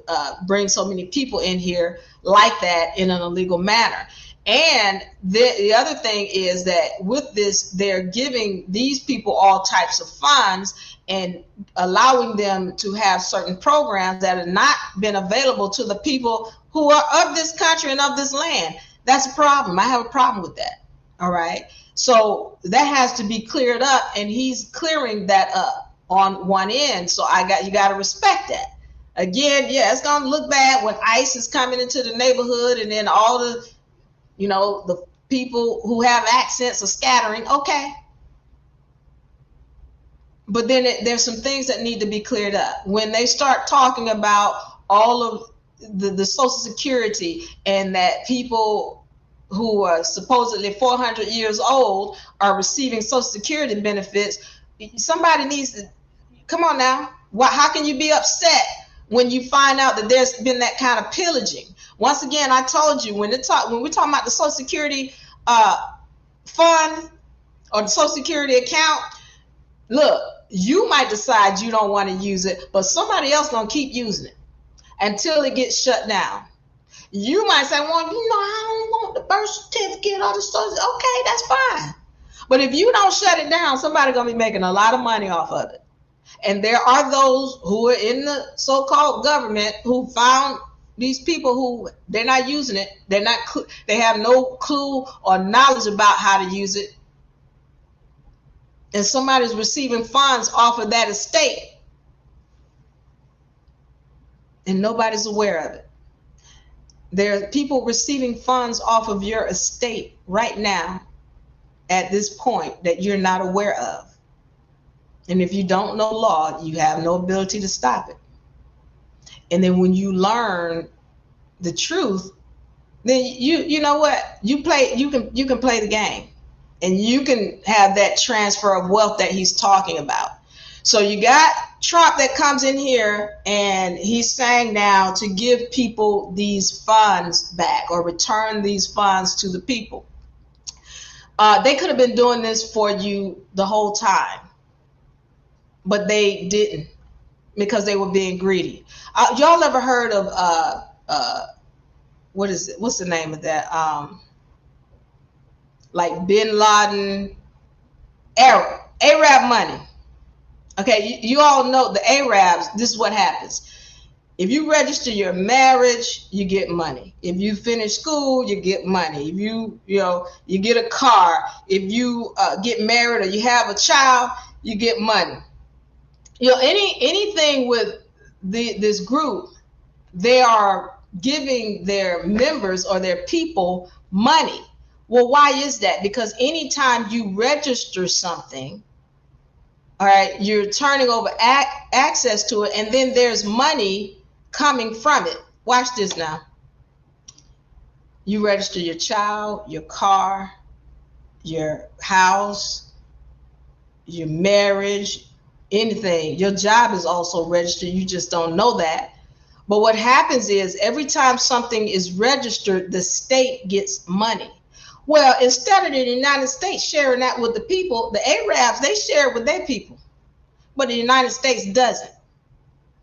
[SPEAKER 2] bring so many people in here like that in an illegal manner. And the other thing is that with this, they're giving these people all types of funds and allowing them to have certain programs that have not been available to the people who are of this country and of this land. That's a problem. I have a problem with that. All right. So that has to be cleared up, and he's clearing that up on one end. So you got to respect that. Again, yeah, it's going to look bad when ICE is coming into the neighborhood and then all the, the people who have accents are scattering. Okay. But then there's some things that need to be cleared up. When they start talking about all of the Social Security and that people who are supposedly 400 years old are receiving Social Security benefits, somebody needs to, come on now. How can you be upset when you find out that there's been that kind of pillaging? Once again, I told you, when we're talking about the Social Security fund or the Social Security account, look, you might decide you don't want to use it, but somebody else gonna keep using it until it gets shut down. You might say, well, I don't want the birth certificate or the social. Okay, that's fine. But if you don't shut it down, somebody gonna be making a lot of money off of it. And there are those who are in the so-called government who found these people who they're not using it. They have no clue or knowledge about how to use it. And somebody's receiving funds off of that estate, and nobody's aware of it. There are people receiving funds off of your estate right now at this point that you're not aware of. And if you don't know law, you have no ability to stop it. And then when you learn the truth, then you know what? You can play the game. And you can have that transfer of wealth that he's talking about. So you got Trump that comes in here and he's saying now to give people these funds back or return these funds to the people. They could have been doing this for you the whole time, but they didn't because they were being greedy. Y'all ever heard of what is it? What's the name of that? Like Bin Laden, Arab money. Okay, you all know the Arabs, this is what happens. If you register your marriage, you get money. If you finish school, you get money. If you get a car, if you get married or you have a child, you get money. Anything with this group, they are giving their members or their people money. Well, why is that? Because anytime you register something, all right, you're turning over access to it, and then there's money coming from it. Watch this now. You register your child, your car, your house, your marriage, anything. Your job is also registered. You just don't know that. But what happens is every time something is registered, the state gets money. Well, instead of the United States sharing that with the people, the Arabs, they share it with their people. But the United States doesn't.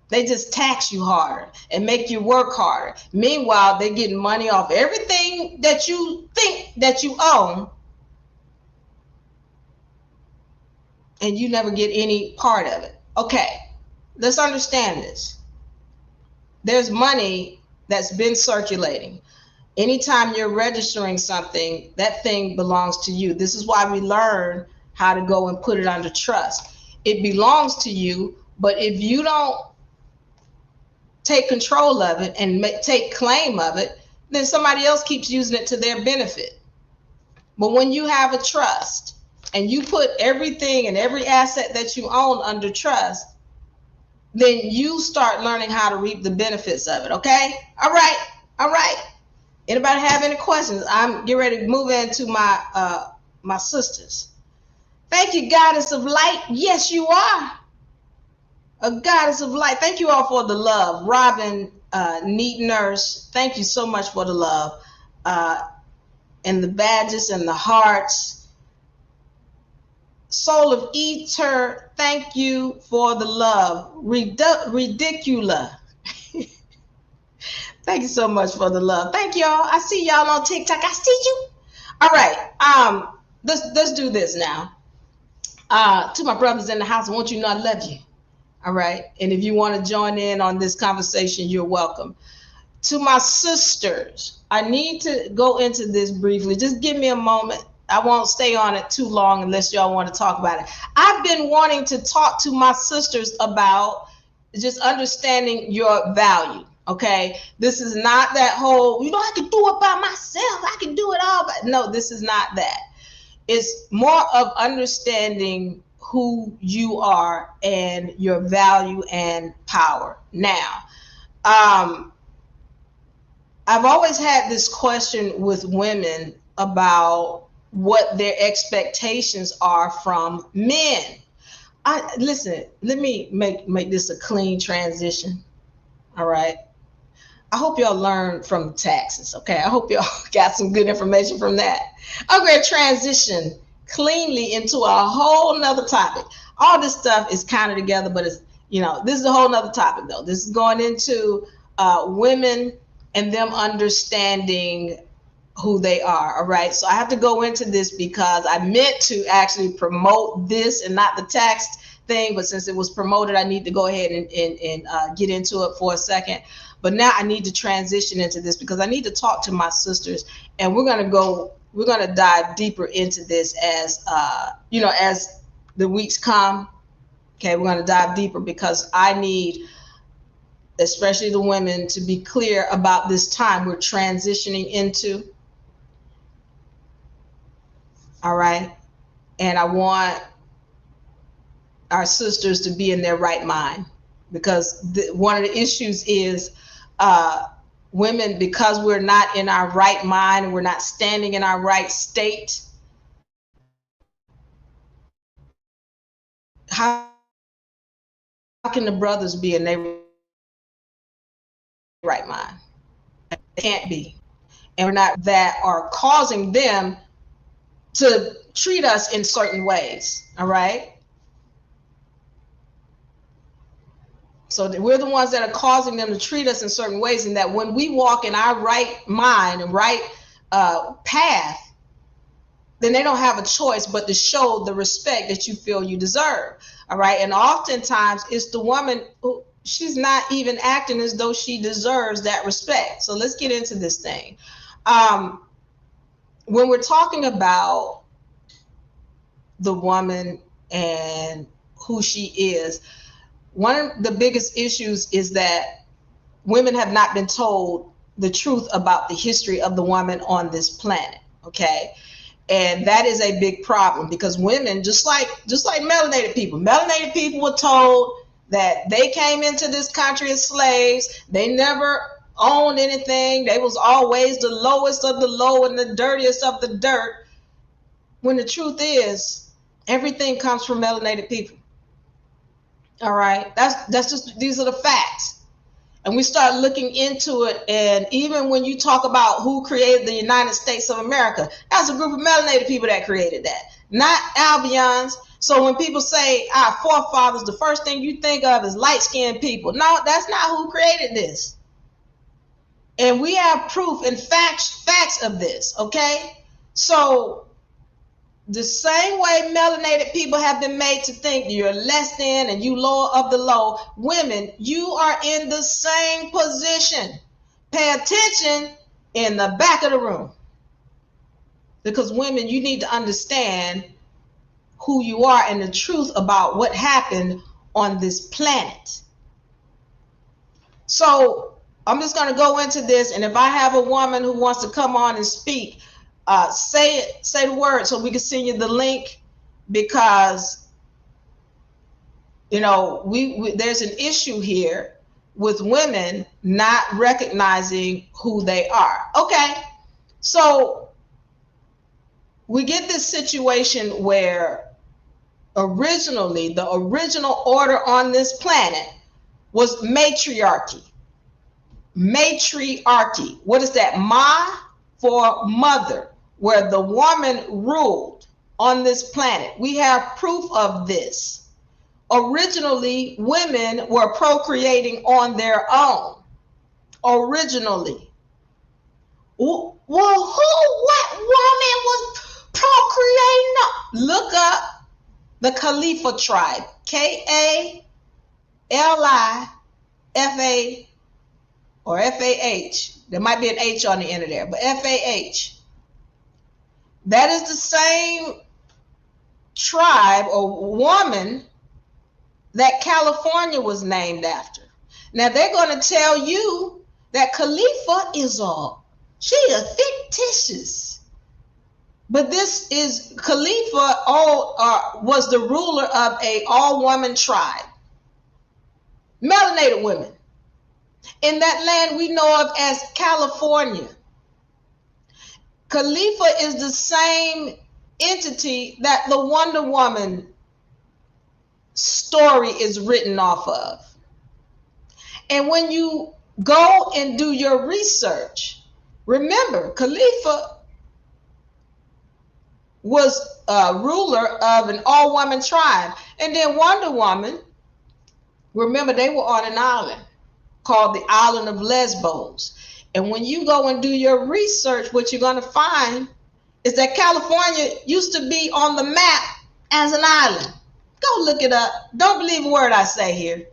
[SPEAKER 2] They just tax you harder and make you work harder. Meanwhile, they're getting money off everything that you think that you own, and you never get any part of it. Okay, let's understand this. There's money that's been circulating. Anytime you're registering something, that thing belongs to you. This is why we learn how to go and put it under trust. It belongs to you, but if you don't take control of it and take claim of it, then somebody else keeps using it to their benefit. But when you have a trust and you put everything and every asset that you own under trust, then you start learning how to reap the benefits of it. Okay? All right. All right. Anybody have any questions? I'm getting ready to move into my sisters. Thank you, goddess of light. Yes, you are a goddess of light. Thank you all for the love. Robin, neat nurse, thank you so much for the love. And the badges and the hearts. Soul of Ether, thank you for the love. Ridicula. Thank you so much for the love. Thank y'all. I see y'all on TikTok. I see you. All right. Let's do this now. To my brothers in the house, I want you to know I love you. All right. And if you want to join in on this conversation, you're welcome. To my sisters, I need to go into this briefly. Just give me a moment. I won't stay on it too long unless y'all want to talk about it. I've been wanting to talk to my sisters about just understanding your value. Okay, this is not that whole, you know, I can do it by myself. I can do it all. But no, this is not that. It's more of understanding who you are and your value and power. Now, I've always had this question with women about what their expectations are from men. Listen, let me make this a clean transition. All right. I hope y'all learned from the taxes, okay? I hope y'all got some good information from that. I'm going to transition cleanly into a whole nother topic. All this stuff is kind of together, but it's, you know, this is a whole nother topic though. This is going into women and them understanding who they are, all right? So I have to go into this because I meant to actually promote this and not the tax thing, but since it was promoted, I need to go ahead and get into it for a second. But now I need to transition into this because I need to talk to my sisters, and we're going to dive deeper into this as, you know, as the weeks come. Okay, we're going to dive deeper because I need, especially the women, to be clear about this time we're transitioning into. All right. And I want our sisters to be in their right mind, because one of the issues is women, because we're not in our right mind and we're not standing in our right state. How can the brothers be in their right mind? They can't be. And we're not, that are causing them to treat us in certain ways. All right. So we're the ones that are causing them to treat us in certain ways, and that when we walk in our right mind and right path, then they don't have a choice but to show the respect that you feel you deserve. All right. And oftentimes it's the woman who, she's not even acting as though she deserves that respect. So let's get into this thing. When we're talking about the woman and who she is, one of the biggest issues is that women have not been told the truth about the history of the woman on this planet. Okay. And that is a big problem, because women, just like melanated people were told that they came into this country as slaves. They never owned anything. They was always the lowest of the low and the dirtiest of the dirt. When the truth is, everything comes from melanated people. All right, that's just, these are the facts. And we start looking into it, and even when you talk about who created the United States of America, that's a group of melanated people that created that, not Albions. So when people say our forefathers, the first thing you think of is light-skinned people. No, that's not who created this. And we have proof and facts of this, okay? So the same way melanated people have been made to think you're less than and you lower of the low, women, you are in the same position. Pay attention in the back of the room. Because women, you need to understand who you are and the truth about what happened on this planet. So I'm just going to go into this, and if I have a woman who wants to come on and speak, say the word so we can send you the link, because, you know, there's an issue here with women not recognizing who they are. Okay, so we get this situation where originally the original order on this planet was matriarchy. Matriarchy. What is that? Ma for mother, where the woman ruled on this planet. We have proof of this. Originally, women were procreating on their own. Originally. Well, what woman was procreating? Look up the Khalifa tribe. K-A-L-I-F-A or F-A-H. There might be an H on the end of there, but F-A-H. That is the same tribe or woman that California was named after. Now they're going to tell you that Khalifa is she is fictitious. But this is Khalifa was the ruler of a all-woman tribe. Melanated women. In that land we know of as California. Khalifa is the same entity that the Wonder Woman story is written off of. And when you go and do your research, remember, Khalifa was a ruler of an all-woman tribe. And then Wonder Woman, remember, they were on an island called the island of Lesbos. And when you go and do your research, what you're going to find is that California used to be on the map as an island. Go look it up. Don't believe a word I say here.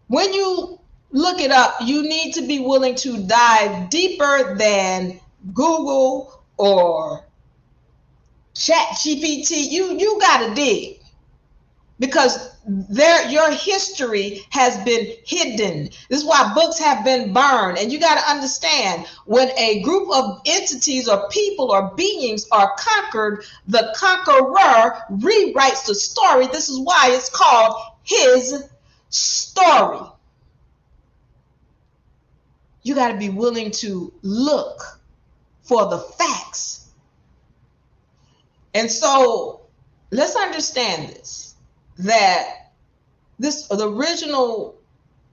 [SPEAKER 2] When you look it up, you need to be willing to dive deeper than Google or ChatGPT. You got to dig, because your history has been hidden. This is why books have been burned. And you got to understand, when a group of entities or people or beings are conquered, the conqueror rewrites the story. This is why it's called his story. You got to be willing to look for the facts. And so let's understand this, that the original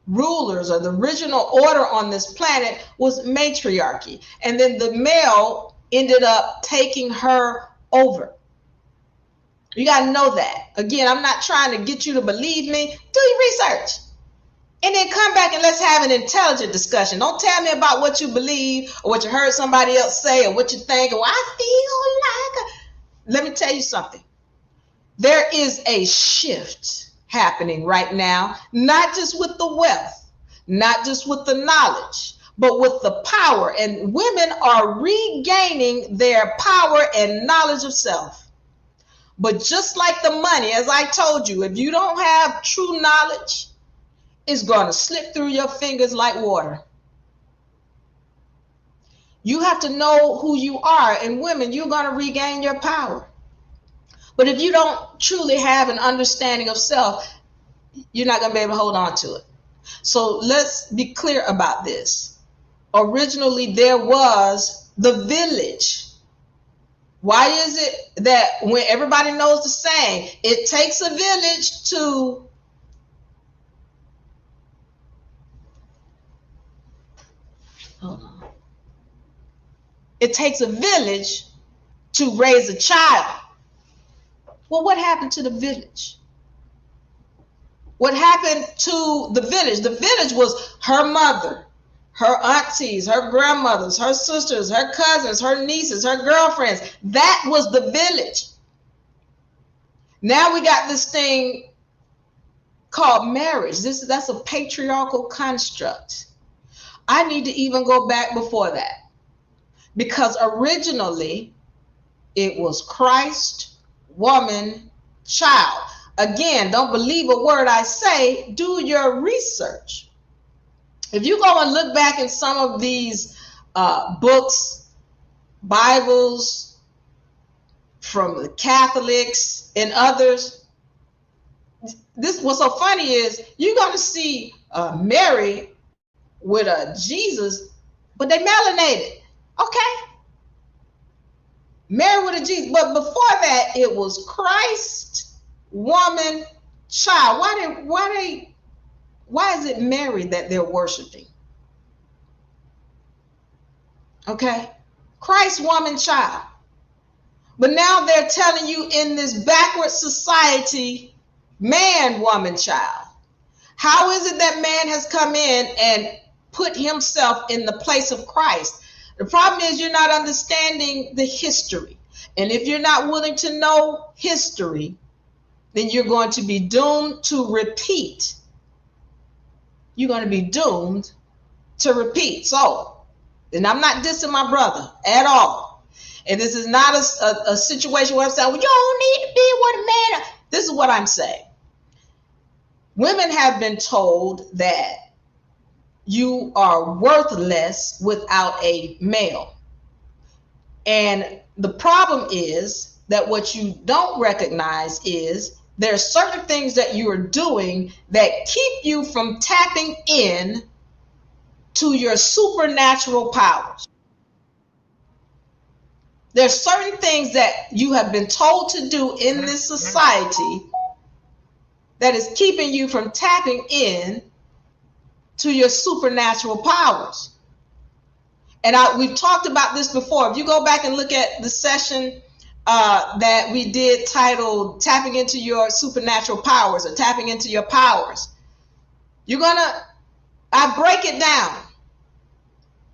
[SPEAKER 2] rulers or the original order on this planet was matriarchy. And then the male ended up taking her over. You got to know that. Again, I'm not trying to get you to believe me. Do your research. And then come back and let's have an intelligent discussion. Don't tell me about what you believe or what you heard somebody else say or what you think. Or I feel like. Let me tell you something. There is a shift happening right now, not just with the wealth, not just with the knowledge, but with the power. And women are regaining their power and knowledge of self. But just like the money, as I told you, if you don't have true knowledge, it's going to slip through your fingers like water. You have to know who you are, and women, you're going to regain your power. But if you don't truly have an understanding of self, you're not going to be able to hold on to it. So let's be clear about this. Originally, there was the village. Why is it that when everybody knows the saying, it takes a village to it takes a village to raise a child. Well, what happened to the village? What happened to the village? The village was her mother, her aunties, her grandmothers, her sisters, her cousins, her nieces, her girlfriends. That was the village. Now we got this thing called marriage. That's a patriarchal construct. I need to even go back before that. Because originally, it was Christ, woman, child. Again, don't believe a word I say. Do your research. If you go and look back in some of these books, Bibles, from the Catholics and others. This what's so funny is you're going to see Mary with a Jesus, but they melanated. Okay, Mary with a Jesus, but before that it was Christ, woman, child. Why is it Mary that they're worshiping? Okay, Christ, woman, child. But now they're telling you in this backward society, man, woman, child. How is it that man has come in and put himself in the place of Christ? The problem is you're not understanding the history. And if you're not willing to know history, then you're going to be doomed to repeat. You're going to be doomed to repeat. So, and I'm not dissing my brother at all. And this is not a situation where I'm saying, well, you don't need to be what a man. This is what I'm saying. Women have been told that you are worthless without a male. And the problem is that what you don't recognize is there are certain things that you are doing that keep you from tapping in to your supernatural powers. There's certain things that you have been told to do in this society that is keeping you from tapping in to your supernatural powers. And we've talked about this before. If you go back and look at the session that we did titled Tapping into Your Supernatural Powers or Tapping into Your Powers, I break it down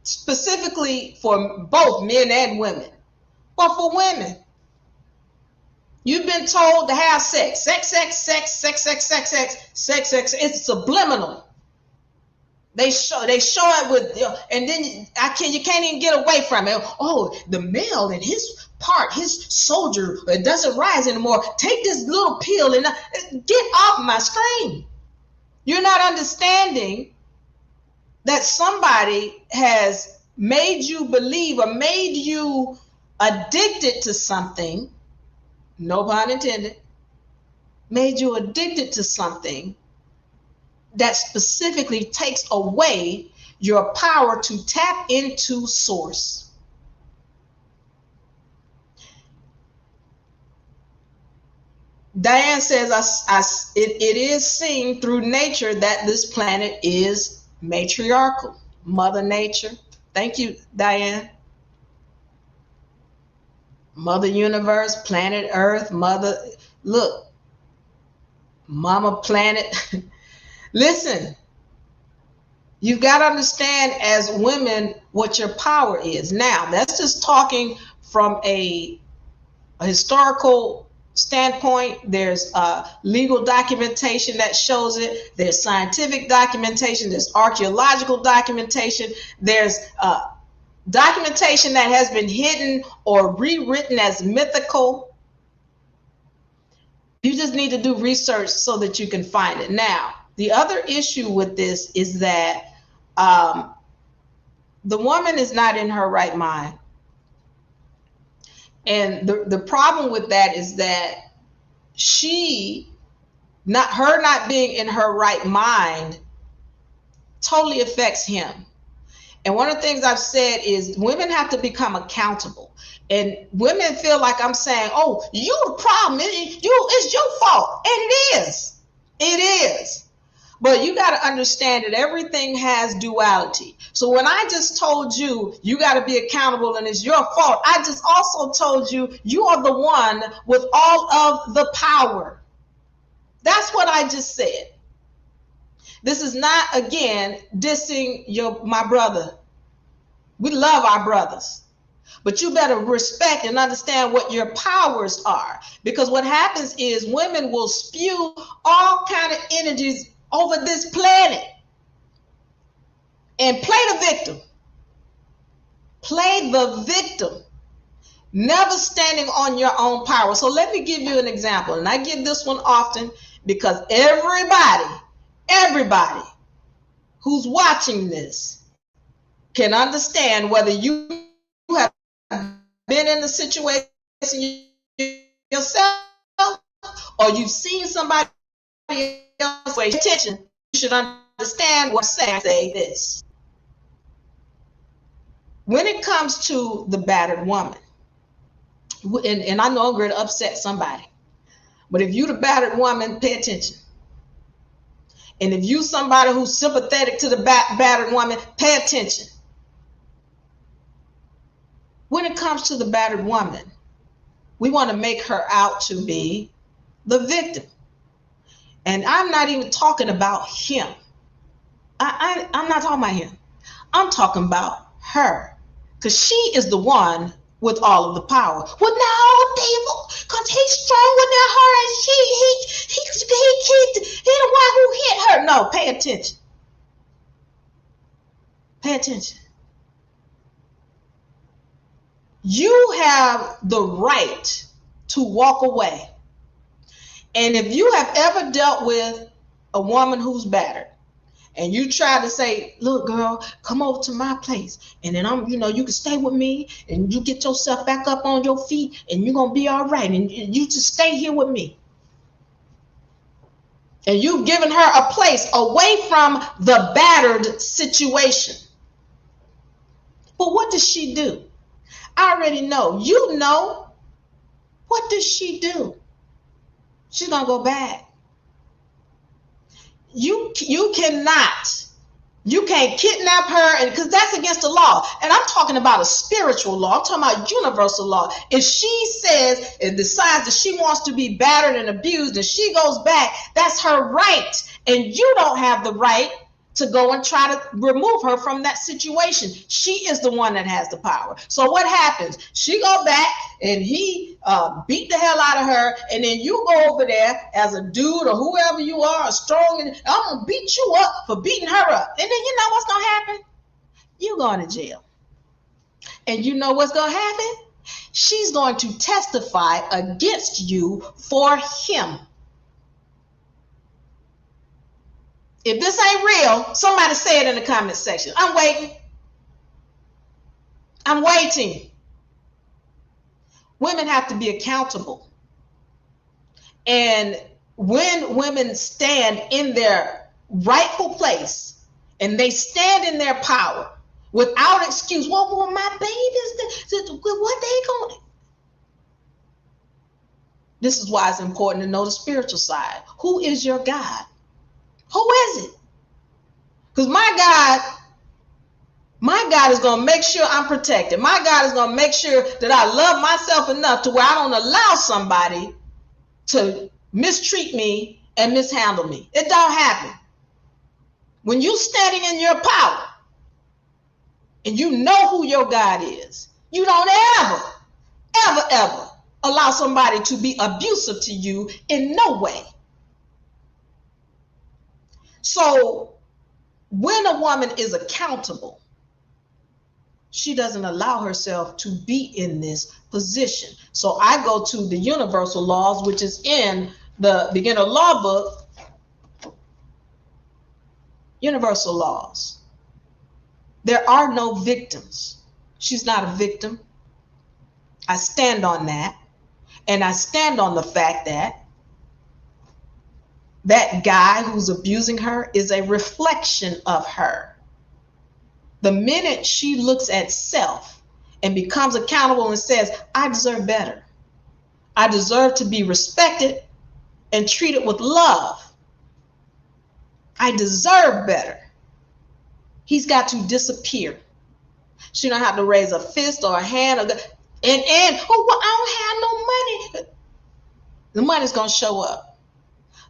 [SPEAKER 2] specifically for both men and women. But for women, you've been told to have sex. Sex. It's subliminal. They show it with, and then you can't even get away from it. Oh, the male and his soldier, it doesn't rise anymore. Take this little pill and get off my screen. You're not understanding that somebody has made you believe or made you addicted to something, no pun intended, made you addicted to something that specifically takes away your power to tap into source. Diane says, it is seen through nature that this planet is matriarchal. Mother Nature. Thank you, Diane. Mother Universe, planet Earth, Mother, look, Mama Planet. Listen, you've got to understand as women what your power is. Now, that's just talking from a historical standpoint. There's legal documentation that shows it. There's scientific documentation. There's archaeological documentation. There's documentation that has been hidden or rewritten as mythical. You just need to do research so that you can find it. Now, the other issue with this is that the woman is not in her right mind. And the problem with that is that her not being in her right mind totally affects him. And one of the things I've said is women have to become accountable. And women feel like I'm saying, oh, you the problem, it's your fault. And it is. It is. But you got to understand that everything has duality. So when I just told you, you got to be accountable and it's your fault, I just also told you, you are the one with all of the power. That's what I just said. This is not, again, dissing my brother. We love our brothers. But you better respect and understand what your powers are. Because what happens is women will spew all kind of energies over this planet and play the victim. Play the victim. Never standing on your own power. So let me give you an example. And I give this one often because everybody who's watching this can understand whether you have been in the situation yourself, or you've seen somebody else, pay attention. You should understand what I'm saying. Say this. When it comes to the battered woman, and I know I'm going to upset somebody, but if you're the battered woman, pay attention. And if you somebody who's sympathetic to the battered woman, pay attention. When it comes to the battered woman, we want to make her out to be the victim. And I'm not even talking about him. I'm not talking about him. I'm talking about her. Because she is the one with all of the power. Well, no, Diva, because he's stronger than her, and he the one who hit her. No, pay attention. Pay attention. You have the right to walk away. And if you have ever dealt with a woman who's battered, and you try to say, look, girl, come over to my place, and then you can stay with me, and you get yourself back up on your feet, and you're going to be all right, and you just stay here with me. And you've given her a place away from the battered situation. But what does she do? I already know. You know. What does she do? She's going to go back. You can't kidnap her, and because that's against the law. And I'm talking about a spiritual law. I'm talking about universal law. If she says and decides that she wants to be battered and abused and she goes back, that's her right. And you don't have the right to go and try to remove her from that situation. She is the one that has the power. So what happens? She go back and he beat the hell out of her, and then you go over there as a dude or whoever you are, strong, and I'm gonna beat you up for beating her up. And then you know what's gonna happen? You're going to jail. And you know what's gonna happen? She's going to testify against you for him. If this ain't real, somebody say it in the comment section. I'm waiting. I'm waiting. Women have to be accountable. And when women stand in their rightful place and they stand in their power without excuse, well my baby's, what they going? This is why it's important to know the spiritual side. Who is your God? Who is it? Because my God is going to make sure I'm protected. My God is going to make sure that I love myself enough to where I don't allow somebody to mistreat me and mishandle me. It don't happen. When you're standing in your power and you know who your God is, you don't ever allow somebody to be abusive to you in no way. So when a woman is accountable, she doesn't allow herself to be in this position. So I go to the universal laws, which is in the beginner law book, universal laws. There are no victims. She's not a victim. I stand on that. And I stand on the fact that that guy who's abusing her is a reflection of her. The minute she looks at self and becomes accountable and says, I deserve better. I deserve to be respected and treated with love. I deserve better. He's got to disappear. She don't have to raise a fist or a hand I don't have no money. The money's going to show up.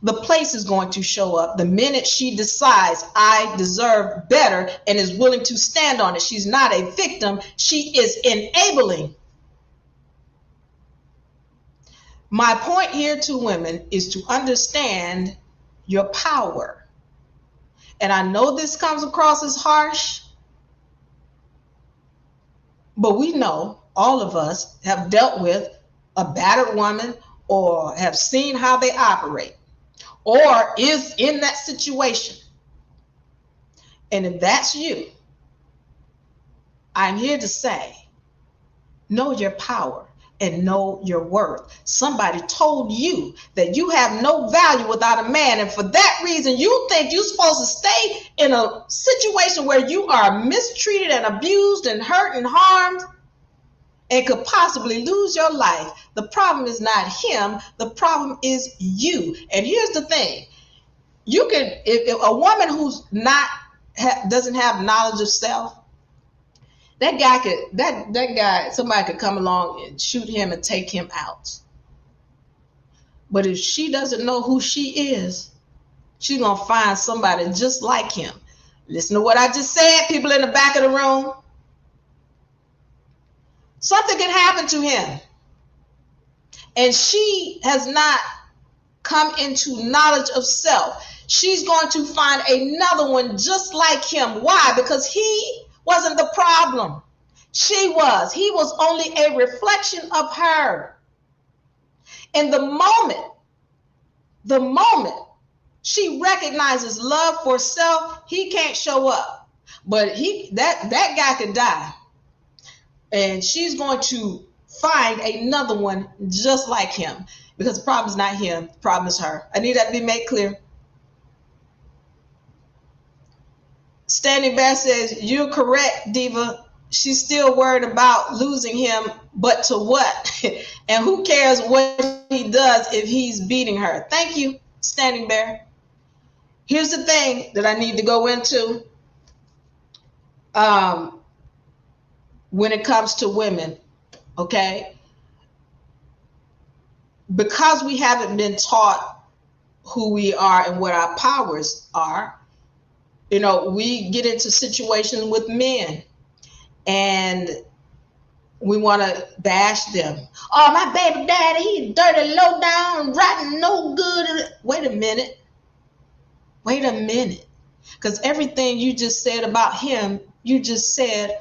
[SPEAKER 2] The place is going to show up the minute she decides I deserve better and is willing to stand on it. She's not a victim. She is enabling. My point here to women is to understand your power. And I know this comes across as harsh, but we know all of us have dealt with a battered woman or have seen how they operate, or is in that situation. And if that's you, I'm here to say, know your power. and know your worth. Somebody told you that you have no value without a man, and for that reason you think you're supposed to stay in a situation where you are mistreated and abused and hurt and harmed and could possibly lose your life. The problem is not him, the problem is you. And here's the thing, you can, if a woman who's not doesn't have knowledge of self, that guy, somebody could come along and shoot him and take him out. But if she doesn't know who she is, she's gonna find somebody just like him. Listen to what I just said, people in the back of the room. Something can happen to him, and she has not come into knowledge of self. She's going to find another one just like him. Why? Because he wasn't the problem. She was. He was only a reflection of her. And the moment she recognizes love for self, he can't show up. But that guy could die. And she's going to find another one just like him. Because the problem is not him, the problem is her. I need that to be made clear. Standing Bear says, you're correct, Diva. She's still worried about losing him, but to what? And who cares what he does if he's beating her? Thank you, Standing Bear. Here's the thing that I need to go into when it comes to women, okay? Because we haven't been taught who we are and what our powers are, you know, we get into situations with men and we want to bash them. Oh, my baby daddy, he's dirty, low down, rotten, no good. Wait a minute. Because everything you just said about him, you just said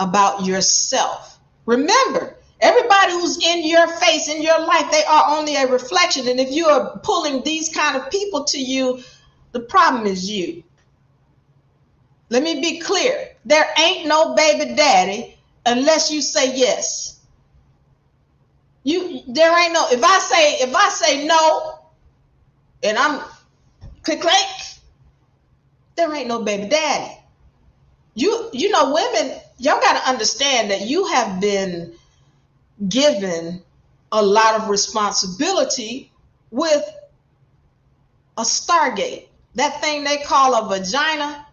[SPEAKER 2] about yourself. Remember, everybody who's in your face, in your life, they are only a reflection. And if you are pulling these kind of people to you, the problem is you. Let me be clear. There ain't no baby daddy unless you say yes. There ain't no, if I say no and I'm click, there ain't no baby daddy. You know, women, y'all got to understand that you have been given a lot of responsibility with a stargate. That thing they call a vagina,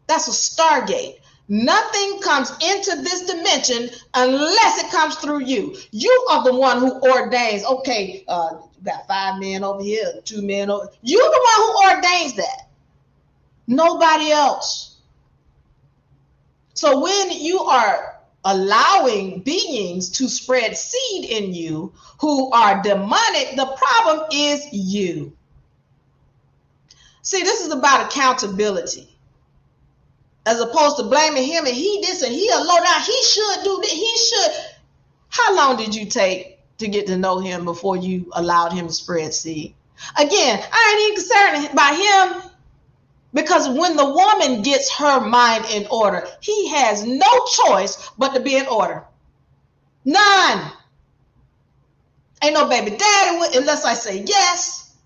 [SPEAKER 2] that's a stargate. Nothing comes into this dimension unless it comes through you. You are the one who ordains, okay, you got 5 men over here, 2 men over. You're the one who ordains that. Nobody else. So when you are allowing beings to spread seed in you who are demonic, the problem is you. See, this is about accountability. As opposed to blaming him and he this and he a low down, he should do this, he should. How long did you take to get to know him before you allowed him to spread seed? Again, I ain't even concerned about him, because when the woman gets her mind in order, he has no choice but to be in order. None. Ain't no baby daddy unless I say yes.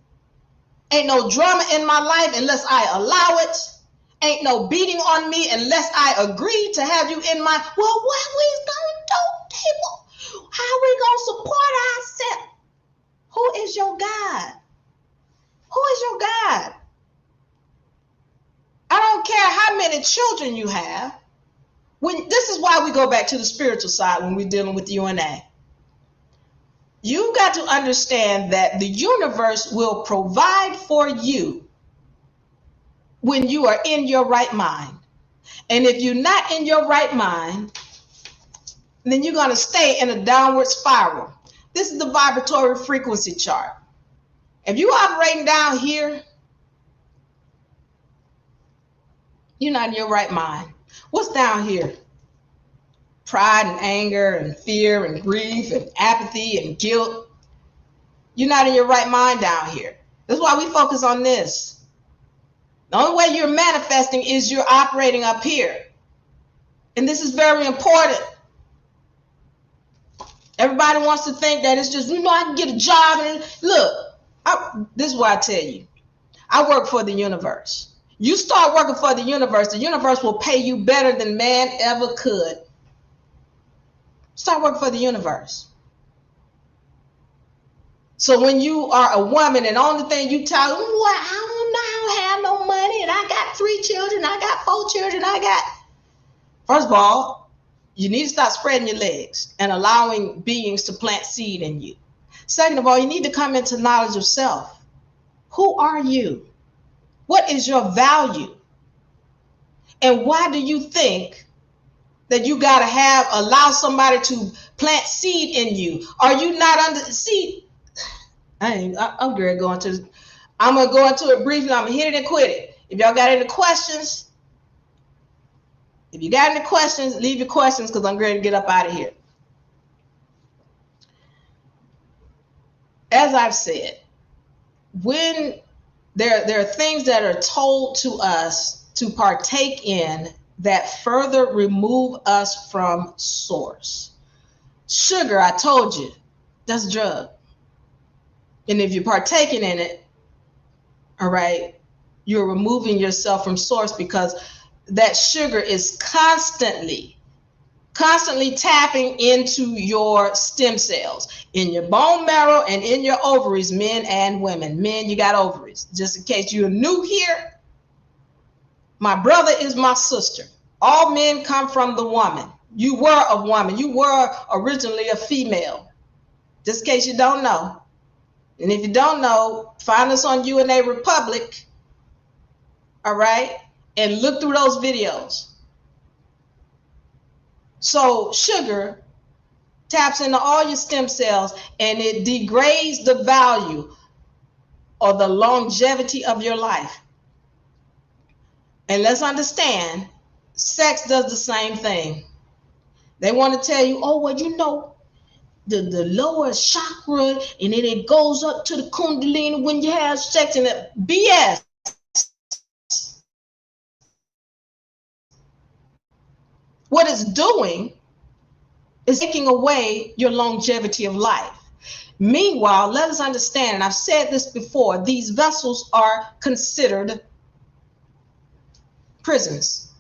[SPEAKER 2] Ain't no drama in my life unless I allow it. Ain't no beating on me unless I agree to have you in my, well, what we gonna do, people? How we gonna support ourselves? Who is your God? Who is your God? I don't care how many children you have. This is why we go back to the spiritual side when we're dealing with UNA. You've got to understand that the universe will provide for you when you are in your right mind. And if you're not in your right mind, then you're going to stay in a downward spiral. This is the vibratory frequency chart. If you're operating down here, you're not in your right mind. What's down here? Pride and anger and fear and grief and apathy and guilt. You're not in your right mind down here. That's why we focus on this. The only way you're manifesting is you're operating up here. And this is very important. Everybody wants to think that it's just, I can get a job. And look, this is what I tell you. I work for the universe. You start working for the universe will pay you better than man ever could. Start working for the universe. So when you are a woman and the only thing you tell them, I don't have no money, and I got 3 children, I got 4 children, First of all, you need to stop spreading your legs and allowing beings to plant seed in you. Second of all, you need to come into knowledge of self. Who are you? What is your value? And why do you think that you got to allow somebody to plant seed in you? Are you not under seed? I'm going to go into it briefly. I'm going to hit it and quit it. If y'all got any questions, leave your questions, because I'm ready to get up out of here. As I've said, when there are things that are told to us to partake in that further remove us from source. Sugar, I told you, that's a drug. And if you're partaking in it, all right, you're removing yourself from source, because that sugar is constantly tapping into your stem cells in your bone marrow and in your ovaries, men and women. Men, you got ovaries. Just in case you're new here, my brother is my sister. All men come from the woman. You were a woman. You were originally a female. Just in case you don't know. And if you don't know, find us on UNA Republic, all right, and look through those videos. So sugar taps into all your stem cells, and it degrades the value or the longevity of your life. And let's understand, sex does the same thing. They want to tell you, the lower chakra, and then it goes up to the kundalini when you have sex, and that BS. What it's doing is taking away your longevity of life. Meanwhile, let us understand, and I've said this before, these vessels are considered prisons.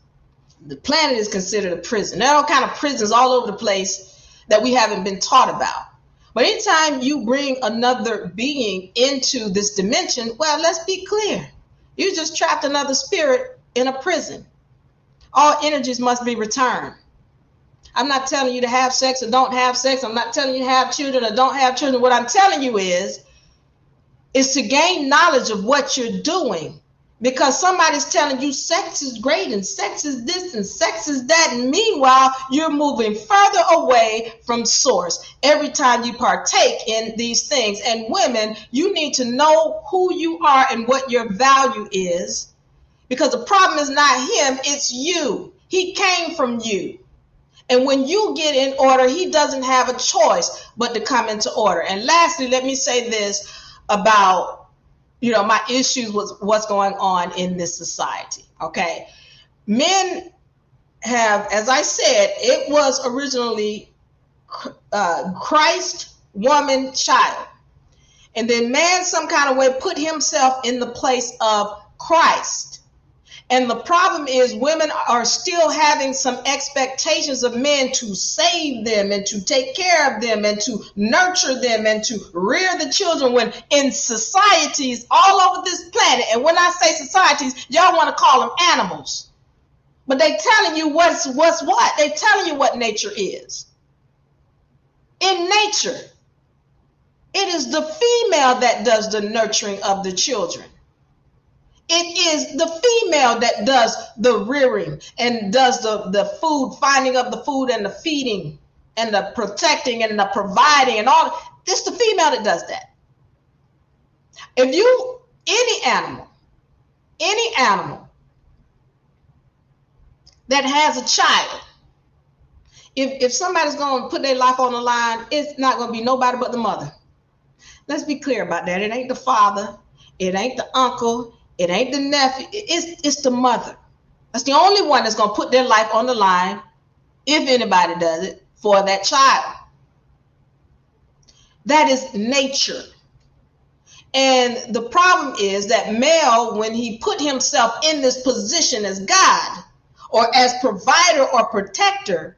[SPEAKER 2] The planet is considered a prison. There are all kinds of prisons all over the place that we haven't been taught about. But anytime you bring another being into this dimension, well, let's be clear. You just trapped another spirit in a prison. All energies must be returned. I'm not telling you to have sex or don't have sex. I'm not telling you to have children or don't have children. What I'm telling you is to gain knowledge of what you're doing. Because somebody's telling you sex is great and sex is this and sex is that. And meanwhile, you're moving further away from source every time you partake in these things. And women, you need to know who you are and what your value is. Because the problem is not him, it's you. He came from you. And when you get in order, he doesn't have a choice but to come into order. And lastly, let me say this about my issues with what's going on in this society. Okay. Men have, as I said, it was originally Christ, woman, child. And then man some kind of way put himself in the place of Christ. And the problem is women are still having some expectations of men to save them and to take care of them and to nurture them and to rear the children, when in societies all over this planet, and when I say societies, y'all want to call them animals, but they telling you what's what. They telling you what nature is. In nature, it is the female that does the nurturing of the children. It is the female that does the rearing and does the food, finding of the food and the feeding and the protecting and the providing and all. It's the female that does that. If you, any animal that has a child, if somebody's going to put their life on the line, it's not going to be nobody but the mother. Let's be clear about that. It ain't the father. It ain't the uncle. It ain't the nephew. It's the mother. That's the only one that's going to put their life on the line, if anybody does it, for that child. That is nature. And the problem is that male, when he put himself in this position as God or as provider or protector,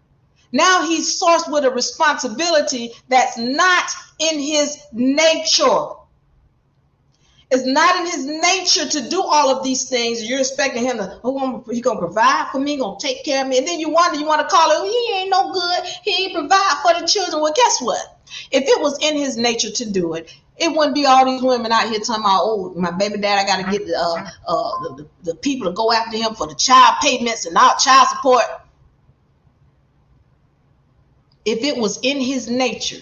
[SPEAKER 2] now he's sourced with a responsibility that's not in his nature. It's not in his nature to do all of these things. You're expecting him to, oh, he's going to provide for me, going to take care of me. And then you wonder, you want to call him, he ain't no good. He ain't provide for the children. Well, guess what? If it was in his nature to do it, it wouldn't be all these women out here talking about, oh, my baby dad, I got to get the people to go after him for the child payments and all child support. If it was in his nature,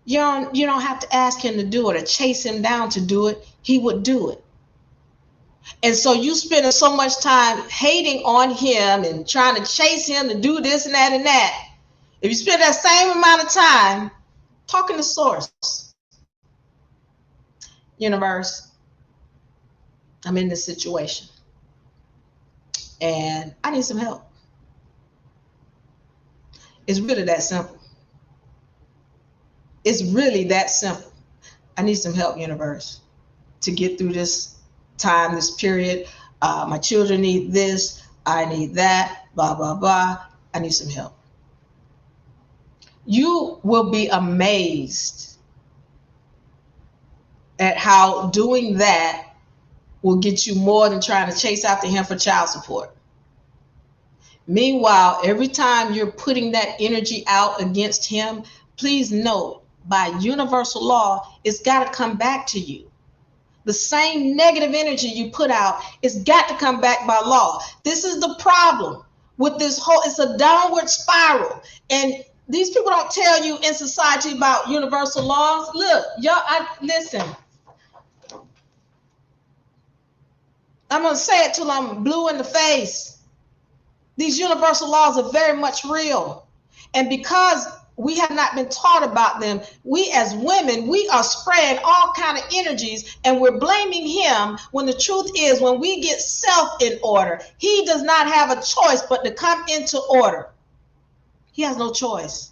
[SPEAKER 2] you don't have to ask him to do it or chase him down to do it. He would do it. And so you spending so much time hating on him and trying to chase him to do this and that and that. If you spend that same amount of time talking to source, universe, I'm in this situation and I need some help. It's really that simple. It's really that simple. I need some help, universe, to get through this time, this period. My children need this. I need that. Blah, blah, blah. I need some help. You will be amazed at how doing that will get you more than trying to chase after him for child support. Meanwhile, every time you're putting that energy out against him, please note, by universal law, it's got to come back to you. The same negative energy you put out, it's got to come back by law. This is the problem with this whole, it's a downward spiral. And these people don't tell you in society about universal laws. Look, y'all, listen. I'm going to say it till I'm blue in the face. These universal laws are very much real. And because we have not been taught about them, we as women, we are spraying all kind of energies and we're blaming him when the truth is when we get self in order, he does not have a choice but to come into order. He has no choice.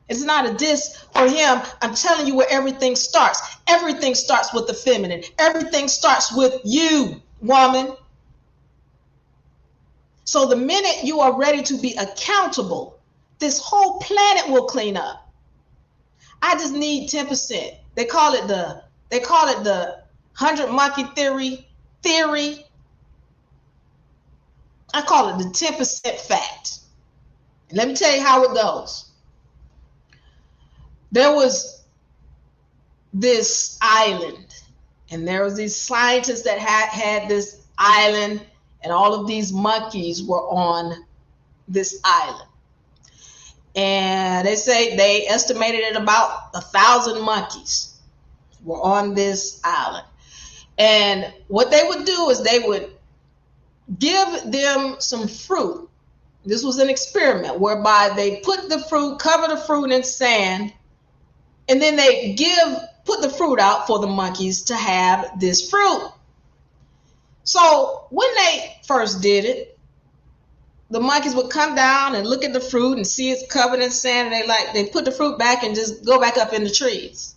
[SPEAKER 2] It's not a diss for him. I'm telling you where everything starts. Everything starts with the feminine. Everything starts with you, woman. So the minute you are ready to be accountable, this whole planet will clean up. I just need 10%. They call it the 100 monkey theory. I call it the 10% fact. And let me tell you how it goes. There was this island, and there was these scientists that had this island, and all of these monkeys were on this island. And they estimated it about 1,000 monkeys were on this island. And what they would do is they would give them some fruit. This was an experiment whereby they put the fruit, cover the fruit in sand, and then they put the fruit out for the monkeys to have this fruit. So when they first did it, the monkeys would come down and look at the fruit and see it's covered in sand, and they put the fruit back and just go back up in the trees.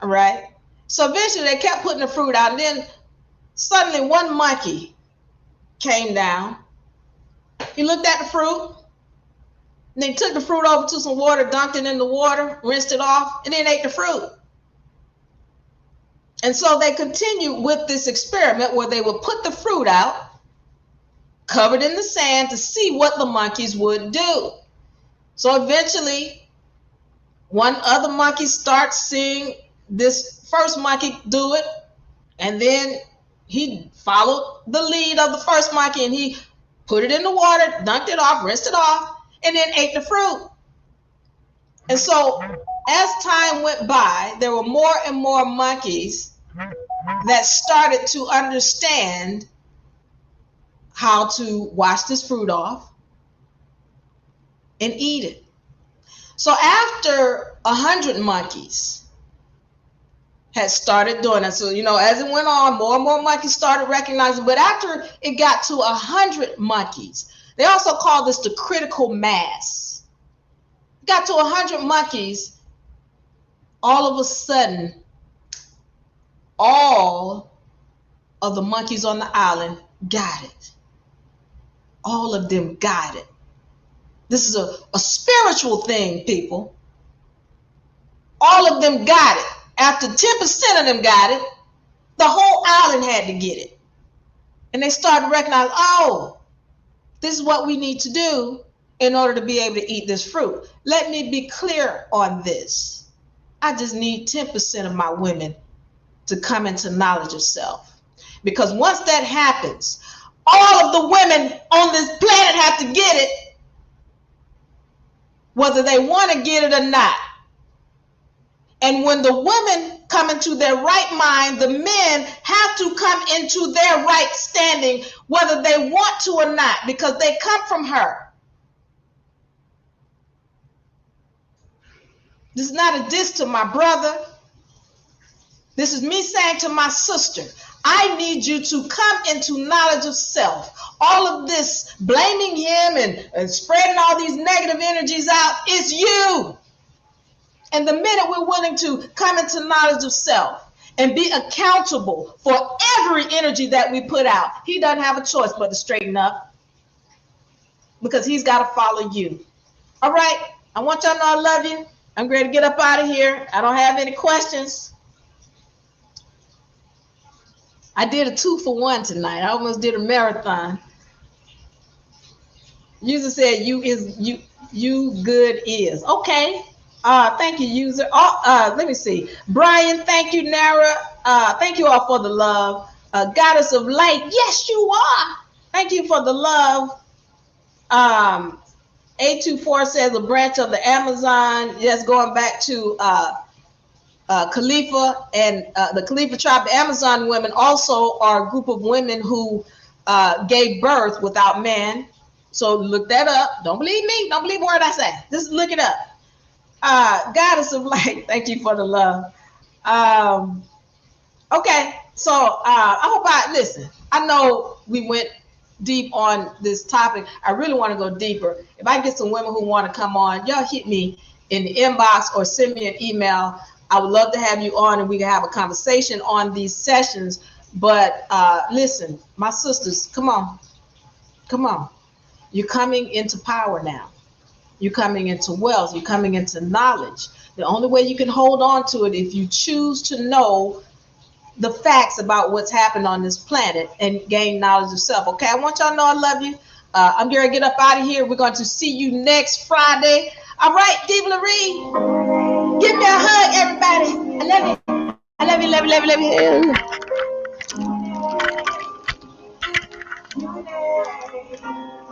[SPEAKER 2] All right. So eventually they kept putting the fruit out, and then suddenly one monkey came down. He looked at the fruit, and then took the fruit over to some water, dunked it in the water, rinsed it off, and then ate the fruit. And so they continued with this experiment where they would put the fruit out, covered in the sand, to see what the monkeys would do. So eventually, one other monkey starts seeing this first monkey do it, and then he followed the lead of the first monkey, and he put it in the water, dunked it off, rinsed it off, and then ate the fruit. And so as time went by, there were more and more monkeys that started to understand how to wash this fruit off and eat it. So after 100 monkeys had started doing it, so as it went on, more and more monkeys started recognizing, but after it got to 100 monkeys, they also call this the critical mass. got to 100 monkeys, all of a sudden, all of the monkeys on the island got it. All of them got it. This is a spiritual thing, people. All of them got it. After 10% of them got it, the whole island had to get it. And they started recognizing, oh, this is what we need to do in order to be able to eat this fruit. Let me be clear on this. I just need 10% of my women to come into knowledge of self. Because once that happens, all of the women on this planet have to get it, whether they want to get it or not. And when the women come into their right mind, the men have to come into their right standing, whether they want to or not, because they come from her. This is not a diss to my brother. This is me saying to my sister, I need you to come into knowledge of self. All of this blaming him and spreading all these negative energies out is you. And the minute we're willing to come into knowledge of self and be accountable for every energy that we put out, he doesn't have a choice but to straighten up, because he's got to follow you. All right. I want y'all to know I love you. I'm ready to get up out of here. I don't have any questions. I did a 2-for-1 tonight. I almost did a marathon. User said you good is. Okay. Thank you, user. Let me see. Brian, thank you, Nara. Thank you all for the love. Goddess of light. Yes, you are. Thank you for the love. A24 says a branch of the Amazon. Yes, going back to Khalifa and the Khalifa tribe. The Amazon women also are a group of women who gave birth without men. So look that up. Don't believe me. Don't believe a word I say. Just look it up. Goddess of light, thank you for the love. Okay, so I hope listen. I know we went deep on this topic. I really want to go deeper. If I get some women who want to come on, y'all hit me in the inbox or send me an email. I would love to have you on and we can have a conversation on these sessions. But listen, my sisters, come on. Come on. You're coming into power now. You're coming into wealth. You're coming into knowledge. The only way you can hold on to it if you choose to know the facts about what's happened on this planet and gain knowledge of self. Okay, I want y'all to know I love you. I'm going to get up out of here. We're going to see you next Friday. All right, Diva Lyri, give me a hug, everybody. I love you. I love you, love you, love you, love you.